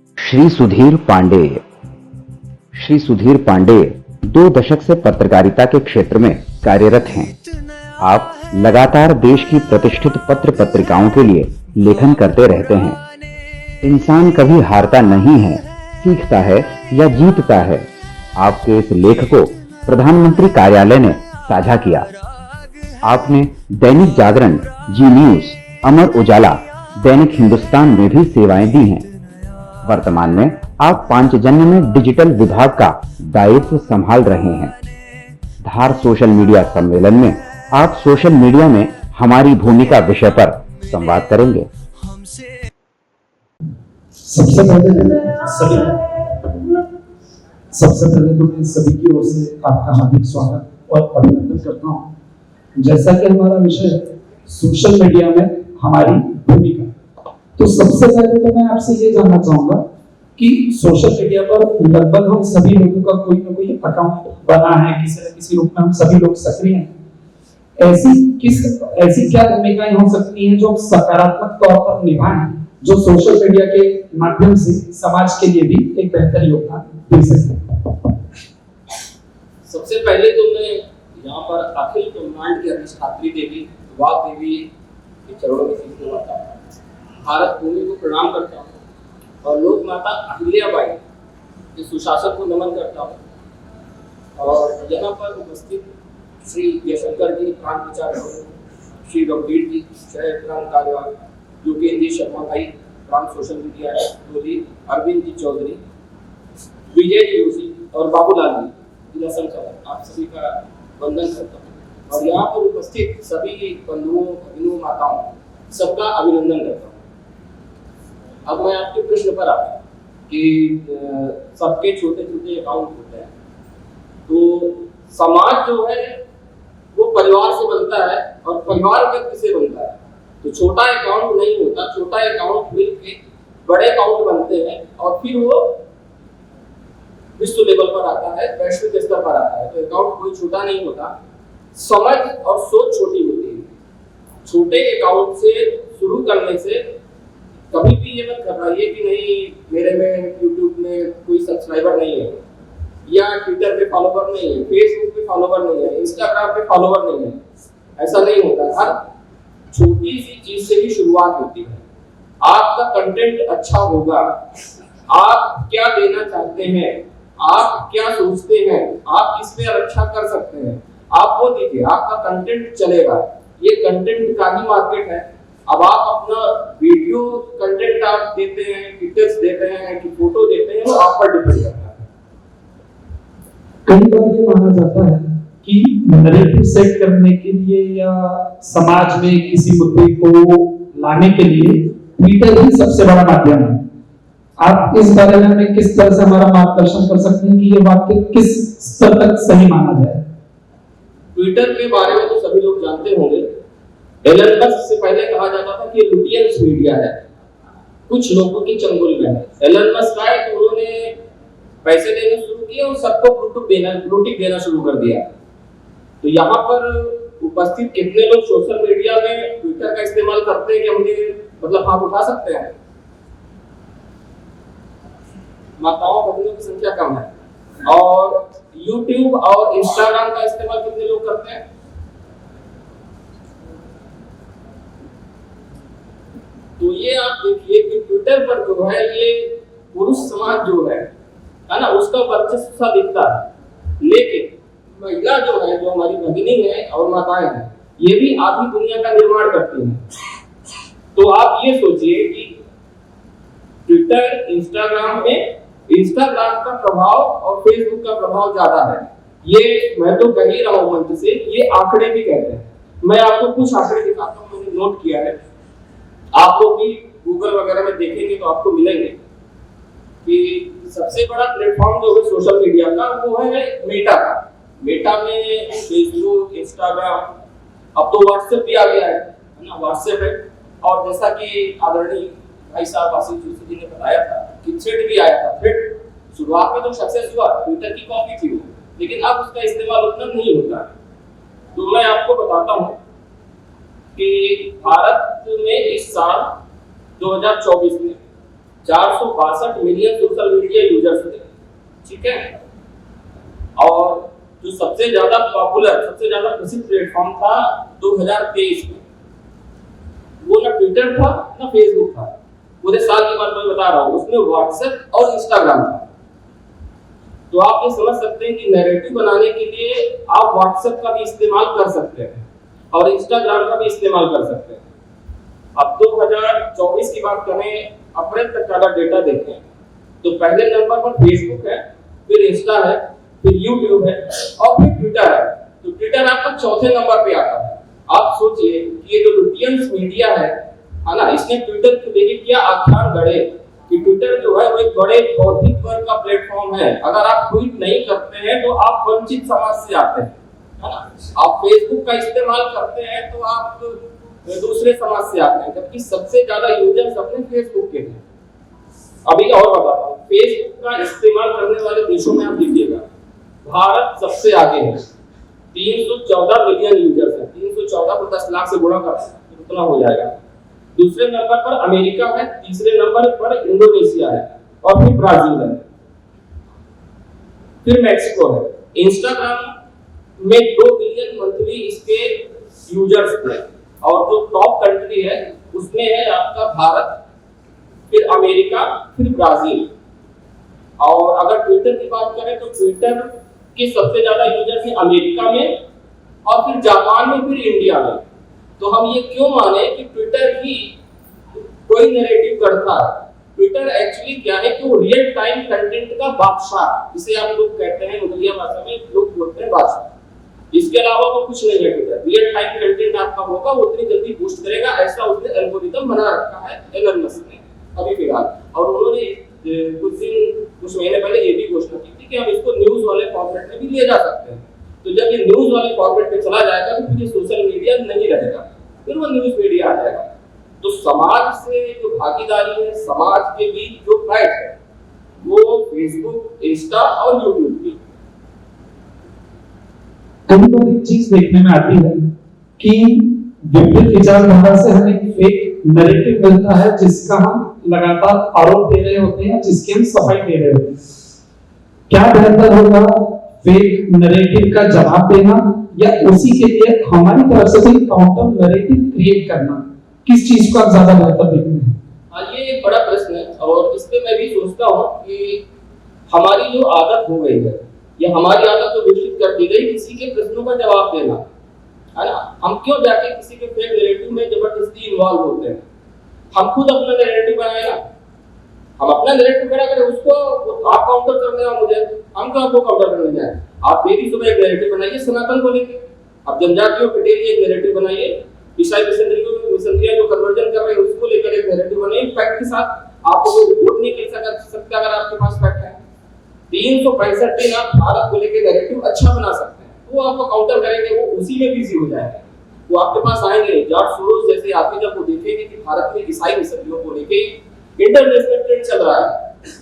श्री सुधीर पांडे। श्री सुधीर पांडे 2 दशक से पत्रकारिता के क्षेत्र में कार्यरत हैं। आप लगातार देश की प्रतिष्ठित पत्र पत्रिकाओं के लिए लेखन करते रहते हैं। इंसान कभी हारता नहीं है, सीखता है या जीतता है। आपके इस लेख को प्रधानमंत्री कार्यालय ने साझा किया। आपने दैनिक जागरण, जी न्यूज, अमर उजाला, दैनिक हिंदुस्तान में भी सेवाएं दी हैं। वर्तमान में आप पांचजन्य में डिजिटल विभाग का दायित्व संभाल रहे हैं। धार सोशल मीडिया सम्मेलन में आप सोशल मीडिया में हमारी भूमिका विषय पर संवाद करेंगे। सबसे पहले तो मैं सभी की ओर से आपका हार्दिक स्वागत और अभिनंदन करता हूँ। जैसा कि हमारा विषय सोशल मीडिया में हमारी भूमिका, तो सबसे पहले तो मैं आपसे ये जानना चाहूंगा कि सोशल मीडिया पर लगभग हम सभी लोगों का कोई ना कोई अकाउंट बना है, किसी न किसी रूप में हम सभी लोग सक्रिय हैं। ऐसी क्या भूमिकाएं हो सकती हैं जो सकारात्मक तौर पर निभाएं, जो सोशल मीडिया के माध्यम से समाज के लिए भी एक बेहतर योगदान दे सके? सबसे पहले तो मैं यहाँ पर अखिल ब्रह्मांड की अधिष्ठात्री देवी वाग देवी के चरणों में शीश नवाता हूँ, भारत भूमि को प्रणाम करता हूँ और लोक माता अहिल्याबाई के सुशासन को नमन करता हूँ। और यहाँ पर उपस्थित श्री जयशंकर जी, प्राण विचारक, श्री रघुवीर जी, शहर प्राण कार्यवाह, योगेंद्र शर्मा भाई, प्राण सोशल मीडिया जी, अरविंद जी चौधरी, विजय जी जोशी और बाबूलाल जी, जिला संचालक, आप सभी का वंदन करता हूँ। और यहाँ पर उपस्थित सभी बंधुओं, भगिनों, माताओं, सबका अभिनंदन करता हूँ। अब मैं आपके प्रश्न पर आता कि सबके छोटे छोटे अकाउंट होते हैं, तो समाज जो है वो परिवार से बनता है और परिवार व्यक्ति से बनता है। तो छोटा अकाउंट नहीं होता, छोटा अकाउंट मिलकर बड़े अकाउंट बनते हैं और फिर वो विश्व लेवल पर आता है, वैश्विक स्तर पर आता है। तो अकाउंट कोई छोटा नहीं होता, समझ और सोच छोटी होती है। छोटे अकाउंट से शुरू करने से कभी भी ये मत घबराइए कि नहीं मेरे में यूट्यूब में कोई सब्सक्राइबर नहीं है, या ट्विटर पे फॉलोवर नहीं है, फेसबुक पे फॉलोवर नहीं है, इंस्टाग्राम पे फॉलोवर नहीं है। ऐसा नहीं होता। हर छोटी सी चीज से ही शुरुआत होती है। आपका कंटेंट अच्छा होगा, आप क्या देना चाहते हैं, आप क्या सोचते हैं, आप किस पे रक्षा कर सकते हैं, आप वो दीजिए, आपका कंटेंट चलेगा। ये कंटेंट का ही मार्केट है। अब आप अपना वीडियो कंटेंट आप देते हैं, पिक्चर्स देते हैं कि फोटो देते हैं, वो आप पर डिपेंड करता है। कई बार ये माना जाता है कि नैरेटिव सेट करने के लिए या समाज में किसी मुद्दे को लाने के लिए ट्विटर ही सबसे बड़ा माध्यम है। आप इस बारे में किस तरह से हमारा मार्गदर्शन कर सकते हैं कि ये वाक्य किस स्तर तक सही माना जाए? ट्विटर के बारे में तो सभी लोग जानते होंगे। एलन मस्क से पहले कहा जाता था कि लुटियंस मीडिया है, कुछ लोगों की चंगुल में है। एलन मस्क आए तो उन्होंने पैसे देने शुरू किए और सबको ब्लूटिक देना शुरू कर दिया। तो यहाँ पर उपस्थित कितने लोग सोशल मीडिया में ट्विटर का इस्तेमाल करते हैं कि हमने मतलब हाथ उठा सकते हैं? माताओं बहनों की संख्या कम है। और यूट्यूब और इंस्टाग्राम का इस्तेमाल कितने लोग करते हैं? तो ये आप देखिए कि ट्विटर पर जो है ये पुरुष समाज जो है ना, उसका वर्चस्व सा दिखता है। लेकिन महिला जो है, जो हमारी भगिनी है और माताएं हैं, ये भी आधी दुनिया का निर्माण करती हैं। तो आप ये सोचिए कि ट्विटर, इंस्टाग्राम का प्रभाव और फेसबुक का प्रभाव ज्यादा है। ये मैं तो कह ही रहा हूं मंच से, ये आंकड़े भी कहते हैं। मैं आपको कुछ आंकड़े दिखाता हूं, मैंने नोट किया है। आप लोग भी गूगल वगैरह में देखेंगे तो आपको मिलेंगे कि सबसे बड़ा प्लेटफॉर्म जो है सोशल मीडिया का वो है मेटा का। मेटा में फेसबुक, इंस्टाग्राम, अब तो व्हाट्सएप भी आ गया है ना, व्हाट्सएप है। और जैसा कि आदरणीय भाई साहब आशीष जोशी जी ने बताया था कि थ्रेड भी आया था। थ्रेड शुरुआत में तो सक्सेस हुआ, ट्विटर की कॉपी थी वो, लेकिन अब उसका इस्तेमाल उतना नहीं होता। तो मैं आपको बताता हूँ कि भारत में इस साल 2024 में 462 मिलियन सोशल मीडिया यूजर्स थे, ठीक है। और जो सबसे ज्यादा पॉपुलर, सबसे ज्यादा प्रसिद्ध प्लेटफॉर्म था 2023 में, वो ना ट्विटर था ना फेसबुक था, पूरे साल की बात मैं बता रहा हूँ, उसमें व्हाट्सएप और इंस्टाग्राम था। तो आप ये समझ सकते हैं कि नैरेटिव बनाने के लिए आप व्हाट्सएप का भी इस्तेमाल कर सकते हैं और इंस्टाग्राम का भी इस्तेमाल कर सकते हैं। अब 2024 की बात करें, अप्रैल तक का डेटा देखें तो पहले नंबर पर फेसबुक है, फिर इंस्टा है, फिर यूट्यूब है और फिर ट्विटर है। तो ट्विटर आपका चौथे नंबर पे आता है। आप सोचिए कि ये जो लुटियंस मीडिया है ना, इसने ट्विटर को लेके क्या आख्यान गढ़े कि ट्विटर जो है वो एक बड़े बौद्धिक वर्ग का प्लेटफॉर्म है। अगर आप ट्वीट नहीं करते हैं तो आप वंचित समाज से आते हैं, है ना। आप फेसबुक का इस्तेमाल करते हैं तो आप दूसरे समाज से आते हैं, जबकि सबसे ज्यादा यूजर्स अपने फेसबुक के हैं। अभी और बताता हूँ, फेसबुक का इस्तेमाल करने वाले देशों में आप देखिएगा, भारत सबसे आगे है, 314 मिलियन यूजर्स हैं। 314 को 10 लाख से गुणा करते हैं, उतना हो जाएगा। दूसरे नंबर पर अमेरिका है, तीसरे नंबर पर इंडोनेशिया है और फिर ब्राजील है, फिर मैक्सिको है। इंस्टाग्राम में 2 बिलियन मंथली इसके यूजर्स हैं और जो टॉप कंट्री है उसमें है आपका भारत, फिर अमेरिका, फिर ब्राजील। और अगर ट्विटर की बात करें तो ट्विटर के सबसे ज्यादा यूजर्स हैं अमेरिका में और फिर जापान में, फिर इंडिया में। तो हम ये क्यों माने कि ट्विटर ही कोई नैरेटिव करता है? ट्विटर एक्चुअली क्या है कि वो रियल टाइम कंटेंट का बादशाह, जिसे आप लोग कहते हैं मुगलिया भाषा में लोग बोलते हैं बादशाह। इसके अलावा वो कुछ नहीं है। ट्विटर रियल टाइम कंटेंट आपका होगा, वो उतनी जल्दी बूस्ट करेगा, ऐसा उसने एल्गोरिथम बना रखा है एलन मस्क ने अभी फिलहाल। और उन्होंने कुछ महीने पहले ये भी घोषणा की थी कि हम इसको न्यूज वाले फॉर्मेट में भी ले जा सकते हैं। तो जब ये न्यूज वाले फॉर्मेट पे चला जाएगा तो फिर ये सोशल मीडिया नहीं रहेगा, फिर वो न्यूज मीडिया आ जाएगा। तो समाज से जो भागीदारी है, समाज के बीच जो फाइट है, वो फेसबुक, इंस्टा और यूट्यूब की। कई बार एक चीज देखने में आती है कि विपरीत विचारधारा से हमें फेक नैरेटिव मिलता है, जिसका हम लगातार आरोप दे रहे होते हैं, जिसकी हम सफाई दे रहे होते हैं। क्या बेहतर होगा, फेक नैरेटिव का जवाब देना या उसी के लिए हमारी तरफ से कोई काउंटर नैरेटिव क्रिएट करना? किस चीज को आप ज्यादा बेहतर देखते हैं? हाँ, ये एक बड़ा प्रश्न है और इस पे मैं भी सोचता हूँ कि हमारी जो आदत हो गई है या हमारी आदत तो विकसित कर दी गई किसी के प्रश्नों का जवाब देना, है ना। हम क्यों जाके किसी के फेक नैरेटिव में जबरदस्ती इन्वॉल्व होते हैं? हम खुद अपना नैरेटिव बनाए ना, हम अपना नैरेटिव खड़ा करें, उसको आप काउंटर करने आओ मुझे, हम क्यों आपको काउंटर करने जाए? आप डेली सुबह एक नैरेटिव बनाइए सनातन को लेके, आप जनजातियों पे डेली एक नैरेटिव बनाइए, ईसाई मिशनरियां जो कन्वर्जन कर रहे हैं उसको लेकर एक नैरेटिव बनाइए फैक्ट के साथ। आपको कोई रिपोर्ट नहीं कर सकता अगर आपके पास फैक्ट है। 365 दिन आप भारत को लेकर नैरेटिव अच्छा बना सकते हैं, वो आपको काउंटर करेंगे, वो उसी में बिजी हो जाएंगे। वो आपके पास आएंगे, जॉर्ज सोरोस जैसे आदमी जब वो देखेंगे कि भारत में ईसाई मिशनरियों को लेके इंटरनेशनल ट्रेंड चल रहा है,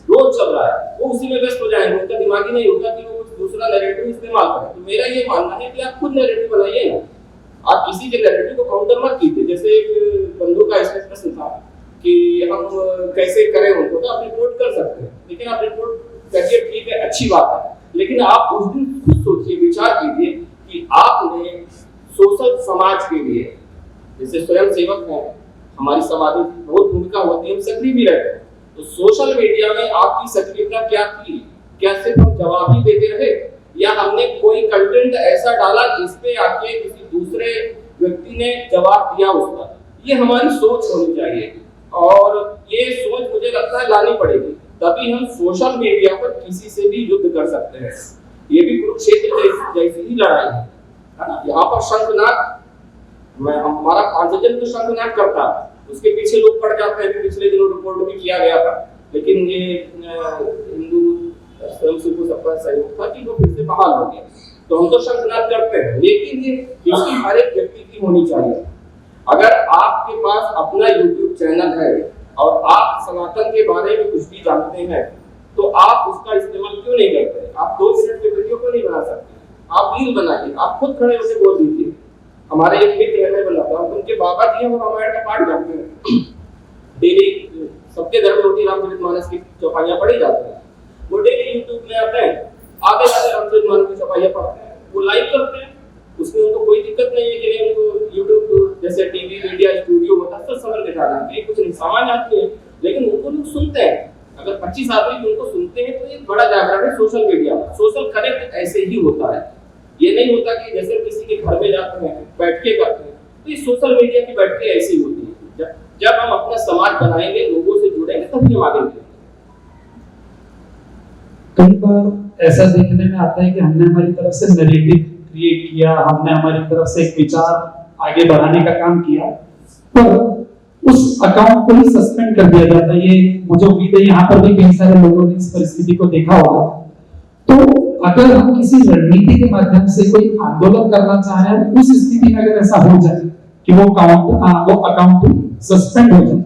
रोज चल रहा है, वो उसी में व्यस्त हो जाएंगे। उनका दिमाग ही नहीं होगा कि वो कुछ दूसरा नैरेटिव इस्तेमाल करें। तो मेरा ये मानना है कि आप खुद नैरेटिव बनाइए ना, आप किसी के नैरेटिव को काउंटर मत कीजिए। जैसे एक बंधु का इसमें प्रश्न था कि हम कैसे करें उनको, तो आप रिपोर्ट कर सकते हैं, लेकिन आप रिपोर्ट करिए, ठीक है, अच्छी बात है, लेकिन आप उस दिन खुद सोचिए, विचार कीजिए कि आपने सोशल समाज के लिए, जैसे स्वयं सेवक हैं, हमारी समाज में बहुत भूमिका होती है, हम सक्रिय भी रहते हैं, तो सोशल मीडिया में आपकी सक्रियता क्या थी? क्या सिर्फ हम जवाब ही देते रहे या हमने कोई कंटेंट ऐसा डाला जिसपे आके किसी दूसरे व्यक्ति ने जवाब दिया उसका? ये हमारी सोच होनी चाहिए और ये सोच मुझे लगता है लानी पड़ेगी, तभी हम सोशल मीडिया पर किसी से भी युद्ध कर सकते हैं। ये भी कुरुक्षेत्र जैसी ही लड़ाई है ना। यहाँ पर शंखनाद, हमारा पांचजन तो शंखनाद करता है, उसके पीछे लोग पड़ जाते हैं। पिछले दिनों रिपोर्ट भी किया गया था, लेकिन ये हिंदू स्वयंसेवकों सबका सहयोग था कि वो फिर से बहाल हो गया। तो हम तो शंखनाद करते हैं, लेकिन ये ड्यूटी हर एक व्यक्ति की होनी चाहिए। अगर आपके पास अपना YouTube चैनल है और आप सनातन के बारे में कुछ भी जानते हैं, तो आप उसका इस्तेमाल क्यों नहीं करते? आप 2 मिनट के वीडियो क्यों नहीं बना सकते? आप रील बनाइए, आप खुद खड़े होकर बोल दीजिए। हमारे एक मित्र है, मैं बनाता हूँ, उनके बाबा जी हैं, वो रामायण का पाठ करते हैं डेली सबके घर में होती रामचरितमानस की चौपाइयाँ पढ़ी जाती हैं, वो डेली यूट्यूब में आते हैं, आगे जाते रामचरितमानस की चौपाइयाँ पढ़ते हैं, वो लाइक करते हैं, उसमें उनको कोई दिक्कत नहीं है कि नहीं उनको यूट्यूब जैसे टीवी मीडिया स्टूडियो होता है सब समझ के जाना है, कुछ नहीं सामान्य आदमी है, लेकिन उनको लोग सुनते हैं। अगर 25 आदमी उनको सुनते हैं तो एक बड़ा जागरण है सोशल मीडिया में। सोशल कनेक्ट ऐसे ही होता है, ये नहीं होता कि जैसे किसी के घर में जाते हैं बैठ के करते हैं, तो ये सोशल मीडिया की बैठकें ऐसी होती है। जब हम अपना समाज बनाएंगे, लोगों से जुड़ेंगे, तभी हम आगे बढ़ेंगे। कई बार ऐसा देखने में आता है कि हमने हमारी तरफ से नैरेटिव क्रिएट किया, हमने हमारी तरफ से एक विचार आगे बढ़ाने का काम किया, पर उस अकाउंट को ही सस्पेंड कर दिया जाता है। ये मुझे उम्मीद है यहाँ पर भी कई सारे लोगों ने इस परिस्थिति को देखा होगा। तो अगर हम किसी रणनीति के माध्यम से कोई आंदोलन करना चाहें, उस स्थिति में अगर ऐसा हो जाए कि वो अकाउंट सस्पेंड हो जाए,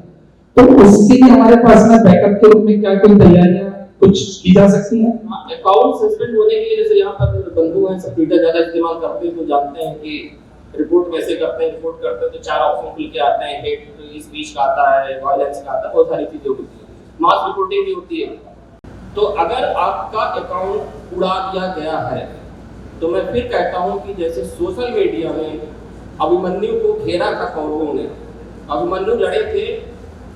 तो उसके लिए हमारे पास में बैकअप के रूप में क्या कोई तैयारियां कुछ की जा सकती है? अकाउंट सस्पेंड होने के लिए जैसे यहाँ पर बंधु हैं, सब ट्विटर ज्यादा इस्तेमाल करते हैं, तो जानते हैं कि रिपोर्ट कैसे करते हैं। रिपोर्ट करते हैं तो 4 ऑप्शन खुल के आते हैं, हेट स्पीच का आता है, वायलेंस का आता है, बहुत सारी चीजें होती है, मास रिपोर्टिंग भी होती है। तो अगर आपका अकाउंट उड़ा दिया गया है, तो मैं फिर कहता हूँ कि जैसे सोशल मीडिया में अभिमन्यु को घेरा था कौरवों ने, अभिमन्यु लड़े थे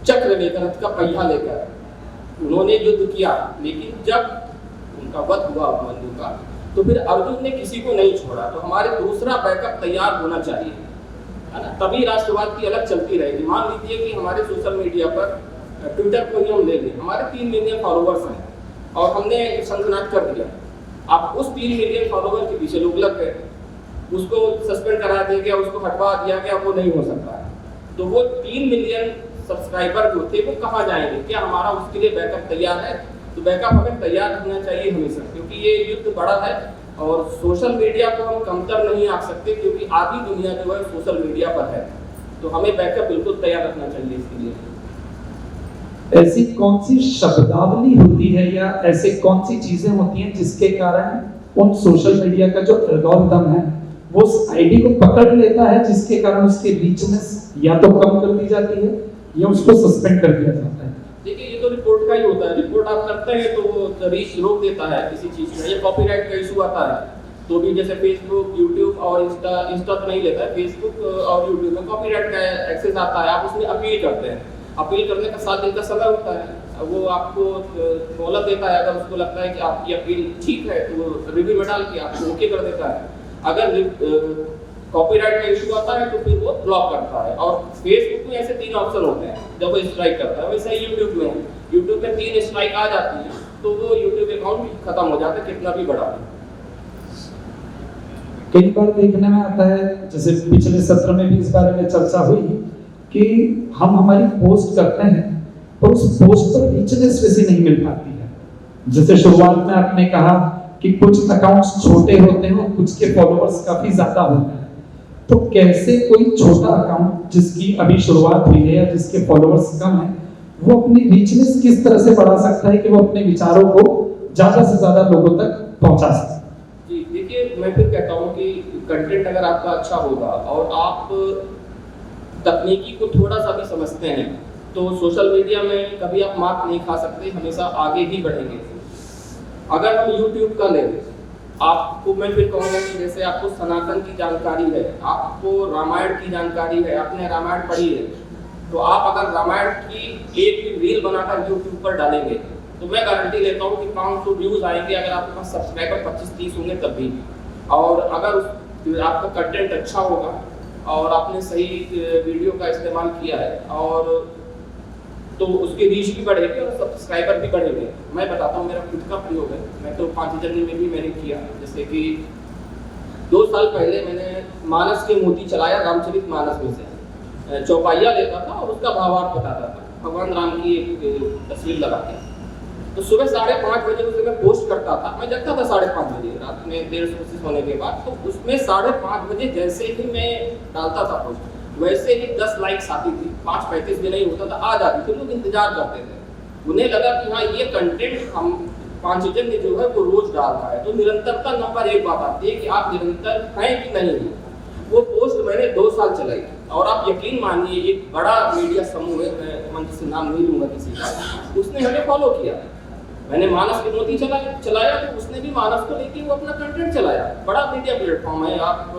चक्र लेकर, रथ का पहिया लेकर, उन्होंने युद्ध किया, लेकिन जब उनका वध हुआ अभिमन्यु का, तो फिर अर्जुन ने किसी को नहीं छोड़ा। तो हमारे दूसरा बैकअप तैयार होना चाहिए, है ना, तभी राष्ट्रवाद की अलग चलती रहेगी। मान लीजिए कि हमारे सोशल मीडिया पर ट्विटर को ही हम ले लें, हमारे 3 मिलियन फॉलोवर्स हैं और हमने संशोधन कर दिया। अब उस 3 मिलियन फॉलोवर के पीछे लोग लग गए, उसको सस्पेंड करा दिया गया, उसको हटवा दिया गया, वो नहीं हो सकता है। तो वो 3 मिलियन सब्सक्राइबर जो थे वो कहाँ जाएंगे? क्या हमारा उसके लिए बैकअप तैयार है? तो बैकअप हमें तैयार होना चाहिए हमेशा, क्योंकि ये युद्ध बड़ा है और सोशल मीडिया को हम कमतर नहीं आंक सकते, क्योंकि आधी दुनिया जो है सोशल मीडिया पर है। तो हमें बैकअप बिल्कुल तैयार रखना चाहिए इसके लिए। ऐसी कौन सी शब्दावली होती है या ऐसे कौन सी चीजें होती हैं जिसके कारण उन सोशल मीडिया का जो एल्गोरिथम है वो उस आईडी को पकड़ लेता है, जिसके कारण उसकी रीचनेस या तो कम कर दी जाती है या उसको सस्पेंड कर दिया जाता है? देखिए, ये तो रिपोर्ट का ही होता है। रिपोर्ट आप करते हैं तो वो रीच रोक देता है किसी चीज में, या कॉपीराइट का इशू आता है तो भी, जैसे फेसबुक, यूट्यूब और इंस्टा तो नहीं लेता है, फेसबुक और यूट्यूब में कॉपीराइट का एक्सेस आता है, आप उसमें अपील करते हैं। अपील करने का 7 दिन का समय होता है, वो आपको मोहलत देता है। अगर उसको लगता है कि आपकी अपील ठीक है तो वो रिव्यू में डाल के आपको ओके कर देता है। अगर कॉपीराइट का इशू आता है तो फिर वो ब्लॉक करता है। और फेसबुक में ऐसे 3 ऑप्शन होते हैं जब वो स्ट्राइक करता है, वैसे ही यूट्यूब में है। यूट्यूब में 3 स्ट्राइक आ जाती है तो वो यूट्यूब अकाउंट खत्म हो जाता है, कितना भी बड़ा हो। कई बार देखने में आता है, जैसे पिछले सत्र में भी इस बारे में चर्चा हुई कि हम हमारी पोस्ट करते हैं और उस पोस्ट पर रीचनेस वैसी नहीं मिल पाती है। जैसे शुरुआत में आपने कहा कि कुछ अकाउंट्स छोटे होते हैं और कुछ के फॉलोअर्स काफी ज्यादा होते हैं, तो कैसे कोई छोटा अकाउंट जिसकी अभी शुरुआत हुई है या जिसके फॉलोअर्स कम है, वो अपनी रीचनेस किस तरह से बढ़ा सकता है कि वो अपने विचारों को ज्यादा से ज्यादा लोगों तक पहुंचा सके? जी देखिए, मैं फिर कहता हूँ कि कंटेंट अगर आपका अच्छा होगा और आप तकनीकी को थोड़ा सा भी समझते हैं तो सोशल मीडिया में कभी आप मात नहीं खा सकते, हमेशा आगे ही बढ़ेंगे। अगर हम यूट्यूब का लें, आपको मैं फिर कहूँगा कि जैसे आपको सनातन की जानकारी है, आपको रामायण की जानकारी है, आपने रामायण पढ़ी है, तो आप अगर रामायण की एक भी रील बनाकर यूट्यूब पर डालेंगे तो मैं गारंटी लेता हूँ कि 500 व्यूज आएंगे, अगर आपके पास सब्सक्राइबर 25-30 होंगे तब भी। और अगर आपका कंटेंट अच्छा होगा और आपने सही वीडियो का इस्तेमाल किया है और तो उसकी रीच भी बढ़ेगी और सब्सक्राइबर भी बढ़ेंगे। मैं बताता हूँ, मेरा खुद का प्रयोग है, मैं तो 5 जनवरी में भी मैंने किया। जैसे कि 2 साल पहले मैंने मानस के मोती चलाया, रामचरितमानस में से चौपाइया लेता था और उसका भावार्थ बताता था, भगवान राम की एक तस्वीर लगा के। तो सुबह 5:30 बजे उसे मैं पोस्ट करता था, मैं जगता था 5:30 बजे रात में, देर से सोने के बाद। तो उसमें 5:30 बजे जैसे ही मैं डालता था पोस्ट, वैसे ही 10 लाइक्स आती थी। 5:35 भी नहीं होता था, आ जाती थी। लोग इंतजार करते थे, उन्हें लगा कि हाँ ये कंटेंट हम 5 जन जो है वो रोज डाल रहा है। तो निरंतरता नंबर 1 बात आती है कि आप निरंतर हैं कि नहीं। वो पोस्ट मैंने 2 साल चलाई और आप यकीन मानिए एक बड़ा मीडिया समूह है, मैं मंच से नाम नहीं लूँगा किसी का, उसने हमें फॉलो किया। मैंने मानस विनोदी चलाया तो उसने भी मानस को लेके वो अपना कंटेंट चलाया। बड़ा मीडिया प्लेटफॉर्म है, आप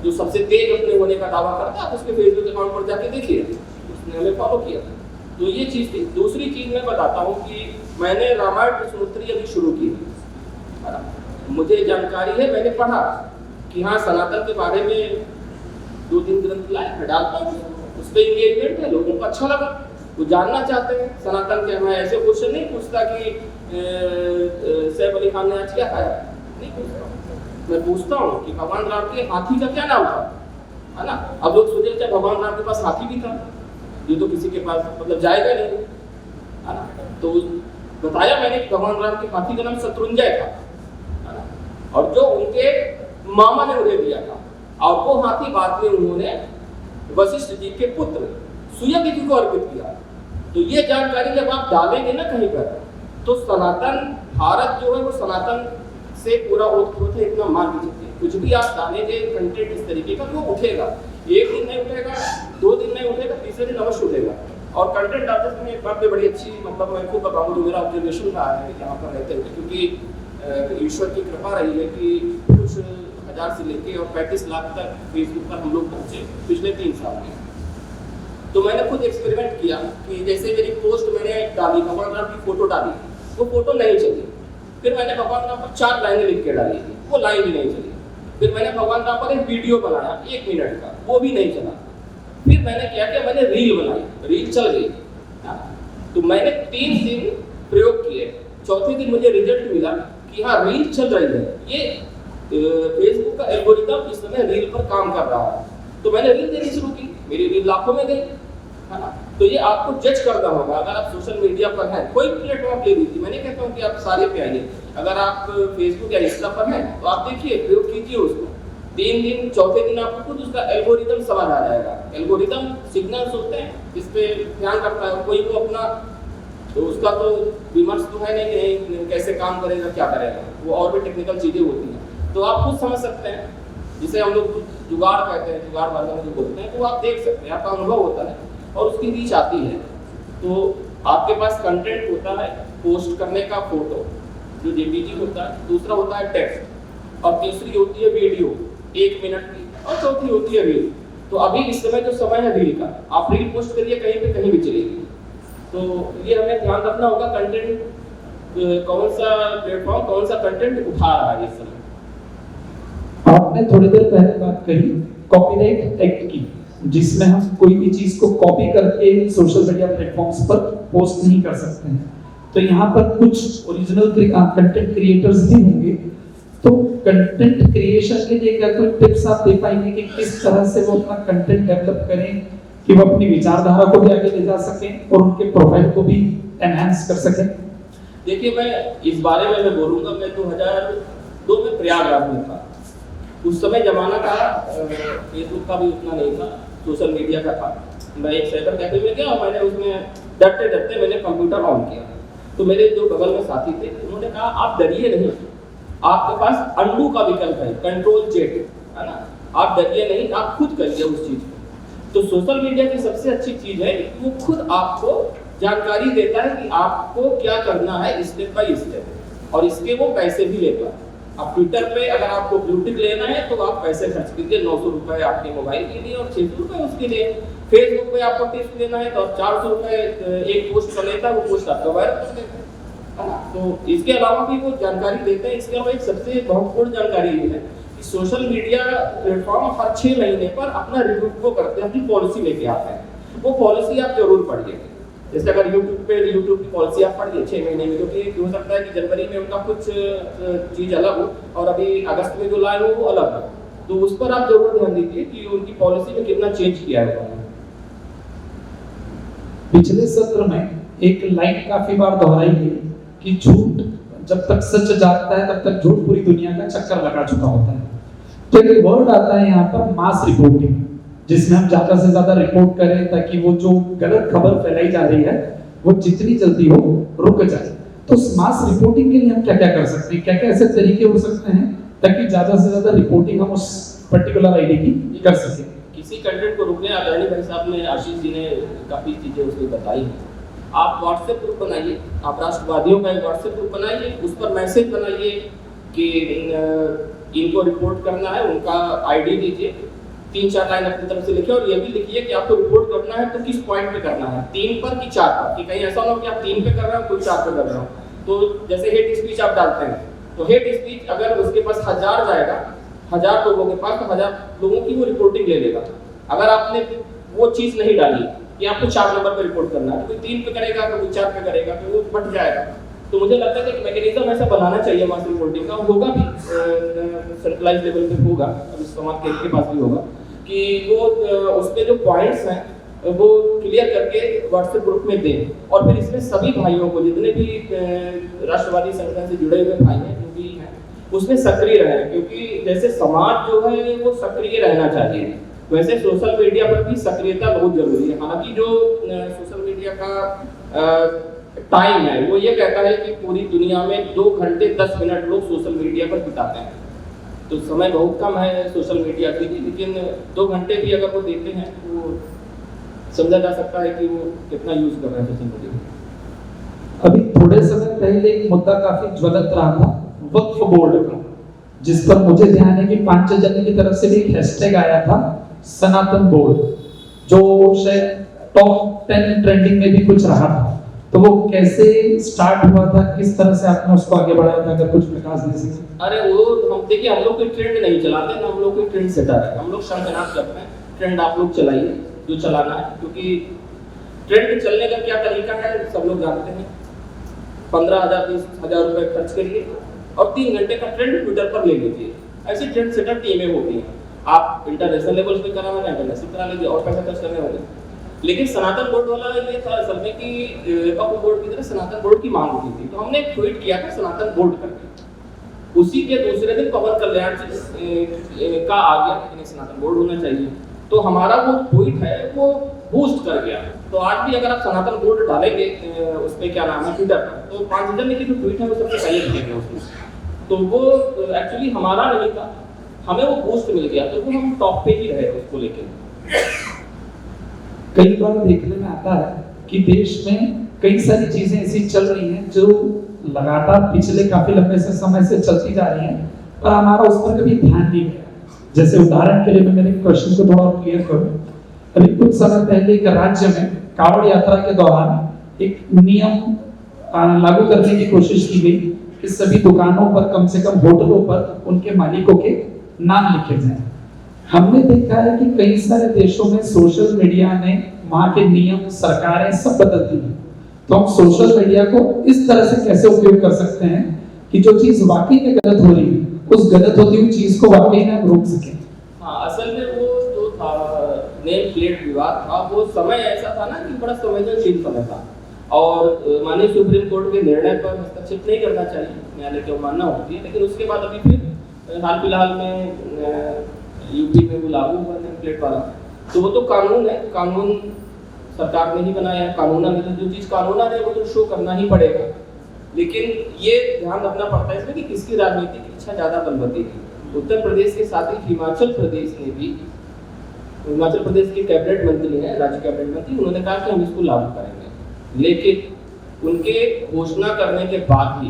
जो सबसे तेज अपने होने का दावा करता है आप उसके फेसबुक अकाउंट पर जाके देखिए, उसने हमें फॉलो किया। तो ये चीज़ थी। दूसरी चीज़ मैं बताता हूँ कि मैंने रामायण प्रश्नोत्तरी अभी शुरू की, मुझे जानकारी है, मैंने पढ़ा कि हाँ सनातन के बारे में 2-3 ग्रंथ लाए, मैं डालता हूँ, उस पर इंगेजमेंट है, लोगों को अच्छा लगा, वो जानना चाहते हैं सनातन के। मैं ऐसे क्वेश्चन नहीं पूछता कि सैफ अली खान ने आज क्या खाया, नहीं पूछता। मैं पूछता हूँ कि भगवान राम के हाथी का क्या नाम था, है ना। अब लोग सोचे क्या भगवान राम के पास हाथी भी था, ये तो किसी के पास मतलब जाएगा नहीं, है ना। तो बताया मैंने कि भगवान राम के हाथी का नाम शत्रुंजय था, है ना, और जो उनके मामा ने उन्हें दिया था, और वो हाथी बाद में उन्होंने वशिष्ठ जी के पुत्र सुयज्ञ जी को अर्पित किया। तो ये जानकारी जब आप डालेंगे ना कहीं पर, तो सनातन भारत जो है वो सनातन से पूरा ओतप्रोत है, इतना मान के चलिए। कुछ भी आप डालेंगे कंटेंट इस तरीके का, वो उठेगा, एक दिन नहीं उठेगा, 2 दिन नहीं उठेगा, तीसरे दिन अवश्य उठेगा। और कंटेंट डालते समय एक बात में बड़ी अच्छी, मतलब मैं खुद बताऊँ जो मेरा ऑब्जर्वेशन रहा है यहाँ पर रहते हुए, क्योंकि ईश्वर की कृपा रही है कि कुछ हज़ार से लेके और 35 लाख तक फेसबुक पर हम लोग पहुँचे पिछले 3 साल में। तो मैंने खुद एक्सपेरिमेंट किया कि जैसे मेरी पोस्ट मैंने डाली, भगवान राम की फोटो डाली, वो फोटो नहीं चली। फिर मैंने भगवान राम पर 4 लाइनें लिख के डाली, वो लाइन भी नहीं चली। फिर मैंने भगवान राम पर एक वीडियो बनाया 1 मिनट का, वो भी नहीं चला। फिर मैंने क्या किया, मैंने रील बनाई, रील चल गई। तो मैंने 3 दिन प्रयोग किए, चौथे दिन मुझे रिजल्ट मिला कि हाँ रील चल रही है, ये फेसबुक का एल्गोरिथम इस समय रील पर काम कर रहा है। तो मैंने रील देनी शुरू की, मेरी रील लाखों में गई, है ना। तो ये आपको जज करना होगा। अगर आप सोशल मीडिया पर हैं, कोई प्लेटफॉर्म ले लीजिए, मैं नहीं कहता हूँ कि आप सारे पे आइए, अगर आप फेसबुक या इंस्टा पर हैं तो आप देखिए, प्रयोग कीजिए उसको। 3 दिन, चौथे दिन आपको खुद उसका एल्गोरिथम समझ आ जाएगा। एल्गोरिथम सिग्नल्स होते हैं, इस पर ध्यान रखता है कोई, वो अपना तो उसका तो विमर्श तो है नहीं कैसे काम करेगा, क्या करेगा, वो और भी टेक्निकल चीज़ें होती हैं। तो आप खुद समझ सकते हैं, जिसे हम लोग जुगाड़ कहते हैं, जुगाड़ भाषा में जो बोलते हैं, तो आप देख सकते हैं, आपका अनुभव होता है और उसकी रीच आती है। तो आपके पास कंटेंट होता है पोस्ट करने का, फोटो जो जेपीजी होता है, दूसरा होता है टेक्स्ट, और तीसरी होती है वीडियो 1 मिनट की, और चौथी होती है रील। तो अभी इस समय जो समय है रील का, आप रील पोस्ट करिए कहीं पे, कहीं भी चलेगी। तो ये हमें ध्यान रखना होगा, कंटेंट कौन सा प्लेटफॉर्म कौन सा कंटेंट उठा रहा है इस समय। आपने थोड़ी देर पहले बात कही कॉपीराइट एक्ट की, जिसमें हम कोई भी चीज को कॉपी करके सोशल मीडिया प्लेटफॉर्म्स पर पोस्ट नहीं कर सकते हैं। तो यहाँ पर कुछ ओरिजिनल कंटेंट क्रिएटर्स भी होंगे, तो कंटेंट क्रिएशन के लिए क्या कोई टिप्स आप दे पाएंगे कि किस तरह से वो अपना कंटेंट डेवलप करें कि वो अपनी विचारधारा को भी आगे ले जा सकें और उनके प्रोफाइल को भी एनहांस कर सकें? देखिए, मैं इस बारे में मैं बोलूँगा, मैं 2002 में प्रयागराज में था। उस समय जमाना था फेसबुक का भी उतना नहीं था, सोशल मीडिया का था। मैं एक साइबर कैफे में गया और मैंने उसमें डरते डरते मैंने कंप्यूटर ऑन किया। तो मेरे जो बगल में साथी थे उन्होंने कहा आप डरिए नहीं, आपके पास अंडू का विकल्प है, कंट्रोल जेड, है ना, आप डरिए नहीं, आप खुद करिए उस चीज़ को। तो सोशल मीडिया की सबसे अच्छी चीज़ है कि वो खुद आपको जानकारी देता है कि आपको क्या करना है स्टेप बाय स्टेप, और इसके वो पैसे भी लेता है। अब ट्विटर पे अगर आपको ब्लूटिक लेना है तो आप पैसे खर्च कीजिए, 900 रुपये आपके मोबाइल के लिए और 600 रुपये उसके लिए। फेसबुक पे आपको टिप्स लेना है तो आप 400 रुपये एक पोस्ट का लेता है, वो पोस्ट आपका वायरल कर देता है ना। तो इसके अलावा भी वो जानकारी देते हैं। इसके अलावा एक सबसे महत्वपूर्ण जानकारी ये है कि सोशल मीडिया प्लेटफॉर्म हर 6 महीने पर अपना रिव्यू वो करते हैं, अपनी पॉलिसी लेके आते हैं। वो पॉलिसी आप जरूर पढ़िए। जैसे अगर यूट्यूब की पॉलिसी आप पढ़िए 6 महीने में, क्योंकि हो सकता है कि जनवरी में उनका कुछ चीज़ अलग हो और अभी अगस्त में जो लाए हो वो अलग हो, तो उस पर आप जरूर ध्यान दीजिए कि उनकी पॉलिसी में कितना चेंज किया है उन्होंने। पिछले सत्र में एक लाइन काफी बार दोहराई गई कि झूठ जब तक सच जागता है तब तक झूठ पूरी दुनिया का चक्कर लगा चुका होता है। तो एक वर्ड आता है यहाँ पर मास रिपोर्टिंग, जिसमें हम ज्यादा से ज्यादा रिपोर्ट करें ताकि वो जो गलत खबर फैलाई जा रही है वो जितनी जल्दी हो रुक जाए। तो मास रिपोर्टिंग के लिए हम क्या क्या कर सकते हैं, क्या क्या ऐसे तरीके हो सकते हैं ताकि ज्यादा से ज्यादा रिपोर्टिंग हम उस पर्टिकुलर आईडी की कर सकें? किसी कंटेंट को रोकने आदरणीय भाई साहब ने, आशीष जी ने काफ़ी चीज़ें उसमें बताई हैं। आप व्हाट्सएप ग्रुप बनाइए, आप राष्ट्रवादियों का एक व्हाट्सएप ग्रुप बनाइए, उस पर मैसेज बनाइए कि इनको रिपोर्ट करना है, उनका आईडी दीजिए, 3-4 लाइन अपनी तरफ से लिखिए और ये भी लिखिए कि आपको रिपोर्ट करना है तो किस पॉइंट पे करना है, 3 पर कि 4 पर, कि कहीं ऐसा ना हो कि आप 3 पे कर रहे हो कोई 4 पे कर रहे हो। तो जैसे हेट स्पीच आप डालते हैं, तो हेट स्पीच अगर उसके पास 1000 जाएगा, 1000 लोगों के पास, तो 1000 लोगों की वो रिपोर्टिंग ले लेगा। अगर आपने वो चीज़ नहीं डाली कि आपको 4 नंबर पर रिपोर्ट करना है, कोई 3 पे करेगा, कोई 4 पे करेगा, तो वो बट जाएगा। तो मुझे लगता है कि मैकेनिज्म ऐसा बनाना चाहिए मास रिपोर्टिंग का, होगा भी सेंट्रलाइज लेवल पे होगा, अब इस समाज के पास भी होगा कि वो उसके जो पॉइंट्स हैं वो क्लियर करके व्हाट्सएप ग्रुप में दें। और फिर इसमें सभी भाइयों को, जितने भी राष्ट्रवादी संगठन से जुड़े हुए भाई हैं जो भी हैं, उसमें सक्रिय रहें, क्योंकि जैसे समाज जो है वो सक्रिय रहना चाहिए, वैसे सोशल मीडिया पर भी सक्रियता बहुत जरूरी है। हालांकि जो सोशल मीडिया का टाइम है वो ये कहता है कि पूरी दुनिया में 2 घंटे 10 मिनट लोग सोशल मीडिया पर बिताते हैं, तो समय बहुत कम है सोशल मीडिया की, लेकिन 2 घंटे भी अगर वो देते हैं तो समझा जा सकता है कि वो कितना यूज कर रहे हैं सोशल मीडिया। अभी थोड़े समय पहले एक मुद्दा काफी ज्वलंत रहा था वक्फ बोर्ड का, जिस पर मुझे ध्यान है कि पांचजन्य की तरफ से भी एक हैशटैग आया था सनातन बोर्ड, जो शायद टॉप 10 ट्रेंडिंग में भी कुछ रहा था। तो वो कैसे स्टार्ट हुआ था, किस तरह से आपने उसको आगे बढ़ाया था, अगर कुछ प्रकाश दे सकें। अरे वो हम देखिए, हम लोग कोई ट्रेंड नहीं चलाते ना, हम लोग कोई ट्रेंड सेटर है, हम लोग शंखनाद करते हैं। ट्रेंड आप लोग चलाइए जो चलाना है, क्योंकि ट्रेंड चलने का क्या तरीका है सब लोग जानते हैं। 15,000 20,000 रुपए खर्च करिए और 3 घंटे का ट्रेंड ट्विटर पर ले लीजिए। ऐसी ट्रेंड सेटर टीमें होती हैं, आप इंटरनेशनल लेवल पे कराना है इंटरनेशनल करा लीजिए और पैसा खर्च करने वाले। लेकिन सनातन बोर्ड वाला ये था असल में कि वक्फ बोर्ड की तरह सनातन बोर्ड की मांग उठी थी, तो हमने एक ट्वीट किया था सनातन बोर्ड करके। उसी के दूसरे दिन पवन कल्याण का आ गया कि सनातन बोर्ड होना चाहिए, तो हमारा वो ट्वीट है वो बूस्ट कर गया। तो आज भी अगर आप सनातन बोर्ड डालेंगे उस पर क्या नाम है ट्विटर पर, तो 5,000 की जो ट्वीट है वो सबसे पहले दिखेगा उसमें। तो वो एक्चुअली हमारा नहीं था, हमें वो बूस्ट मिल गया, तो वो हम टॉप पे ही रहे उसको लेकर। कई बार देखने में आता है कि देश में कई सारी चीजें ऐसी चल रही हैं जो लगातार पिछले काफी लंबे से समय से चलती जा रही हैं, पर हमारा उस पर कभी ध्यान नहीं गया। जैसे उदाहरण के लिए मैं मेरे क्वेश्चन को थोड़ा क्लियर करूं, अभी कुछ समय पहले एक राज्य में कांवड़ यात्रा के दौरान एक नियम लागू करने की कोशिश की गई कि सभी दुकानों पर, कम से कम होटलों पर, उनके मालिकों के नाम लिखे जाएं। हमने देखा है कि कई सारे देशों में सोशल मीडिया ने वहां के नियम, सरकारें सब बदल दी हैं। तो हम सोशल मीडिया को इस तरह से कैसे उपयोग कर सकते हैं कि जो चीज वाकई में गलत हो रही है, उस गलत होती हुई चीज को वाकई में हम रोक सकें। हाँ, असल में वो जो था नेम प्लेट विवाद था, वो समय ऐसा था ना कि बड़ा संवेदनशील समय था और माननीय सुप्रीम कोर्ट के निर्णय पर हस्तक्षेप नहीं करना चाहिए, न्यायालय की अवमानना होती है। लेकिन उसके बाद अभी फिर हाल फिलहाल में यूपी में वो लागू हुआ नेम प्लेट वाला, तो वो तो कानून है, कानून सरकार ने ही बनाया है, कानून है, तो जो चीज़ कानून है वो तो शो करना ही पड़ेगा। लेकिन ये ध्यान रखना पड़ता है इसमें कि किसकी राजनीतिक इच्छा ज़्यादा बलवती है। उत्तर प्रदेश के साथ ही हिमाचल प्रदेश ने भी, हिमाचल प्रदेश के कैबिनेट मंत्री हैं, राज्य कैबिनेट मंत्री, उन्होंने कहा कि हम इसको लागू करेंगे। लेकिन उनके घोषणा करने के बाद ही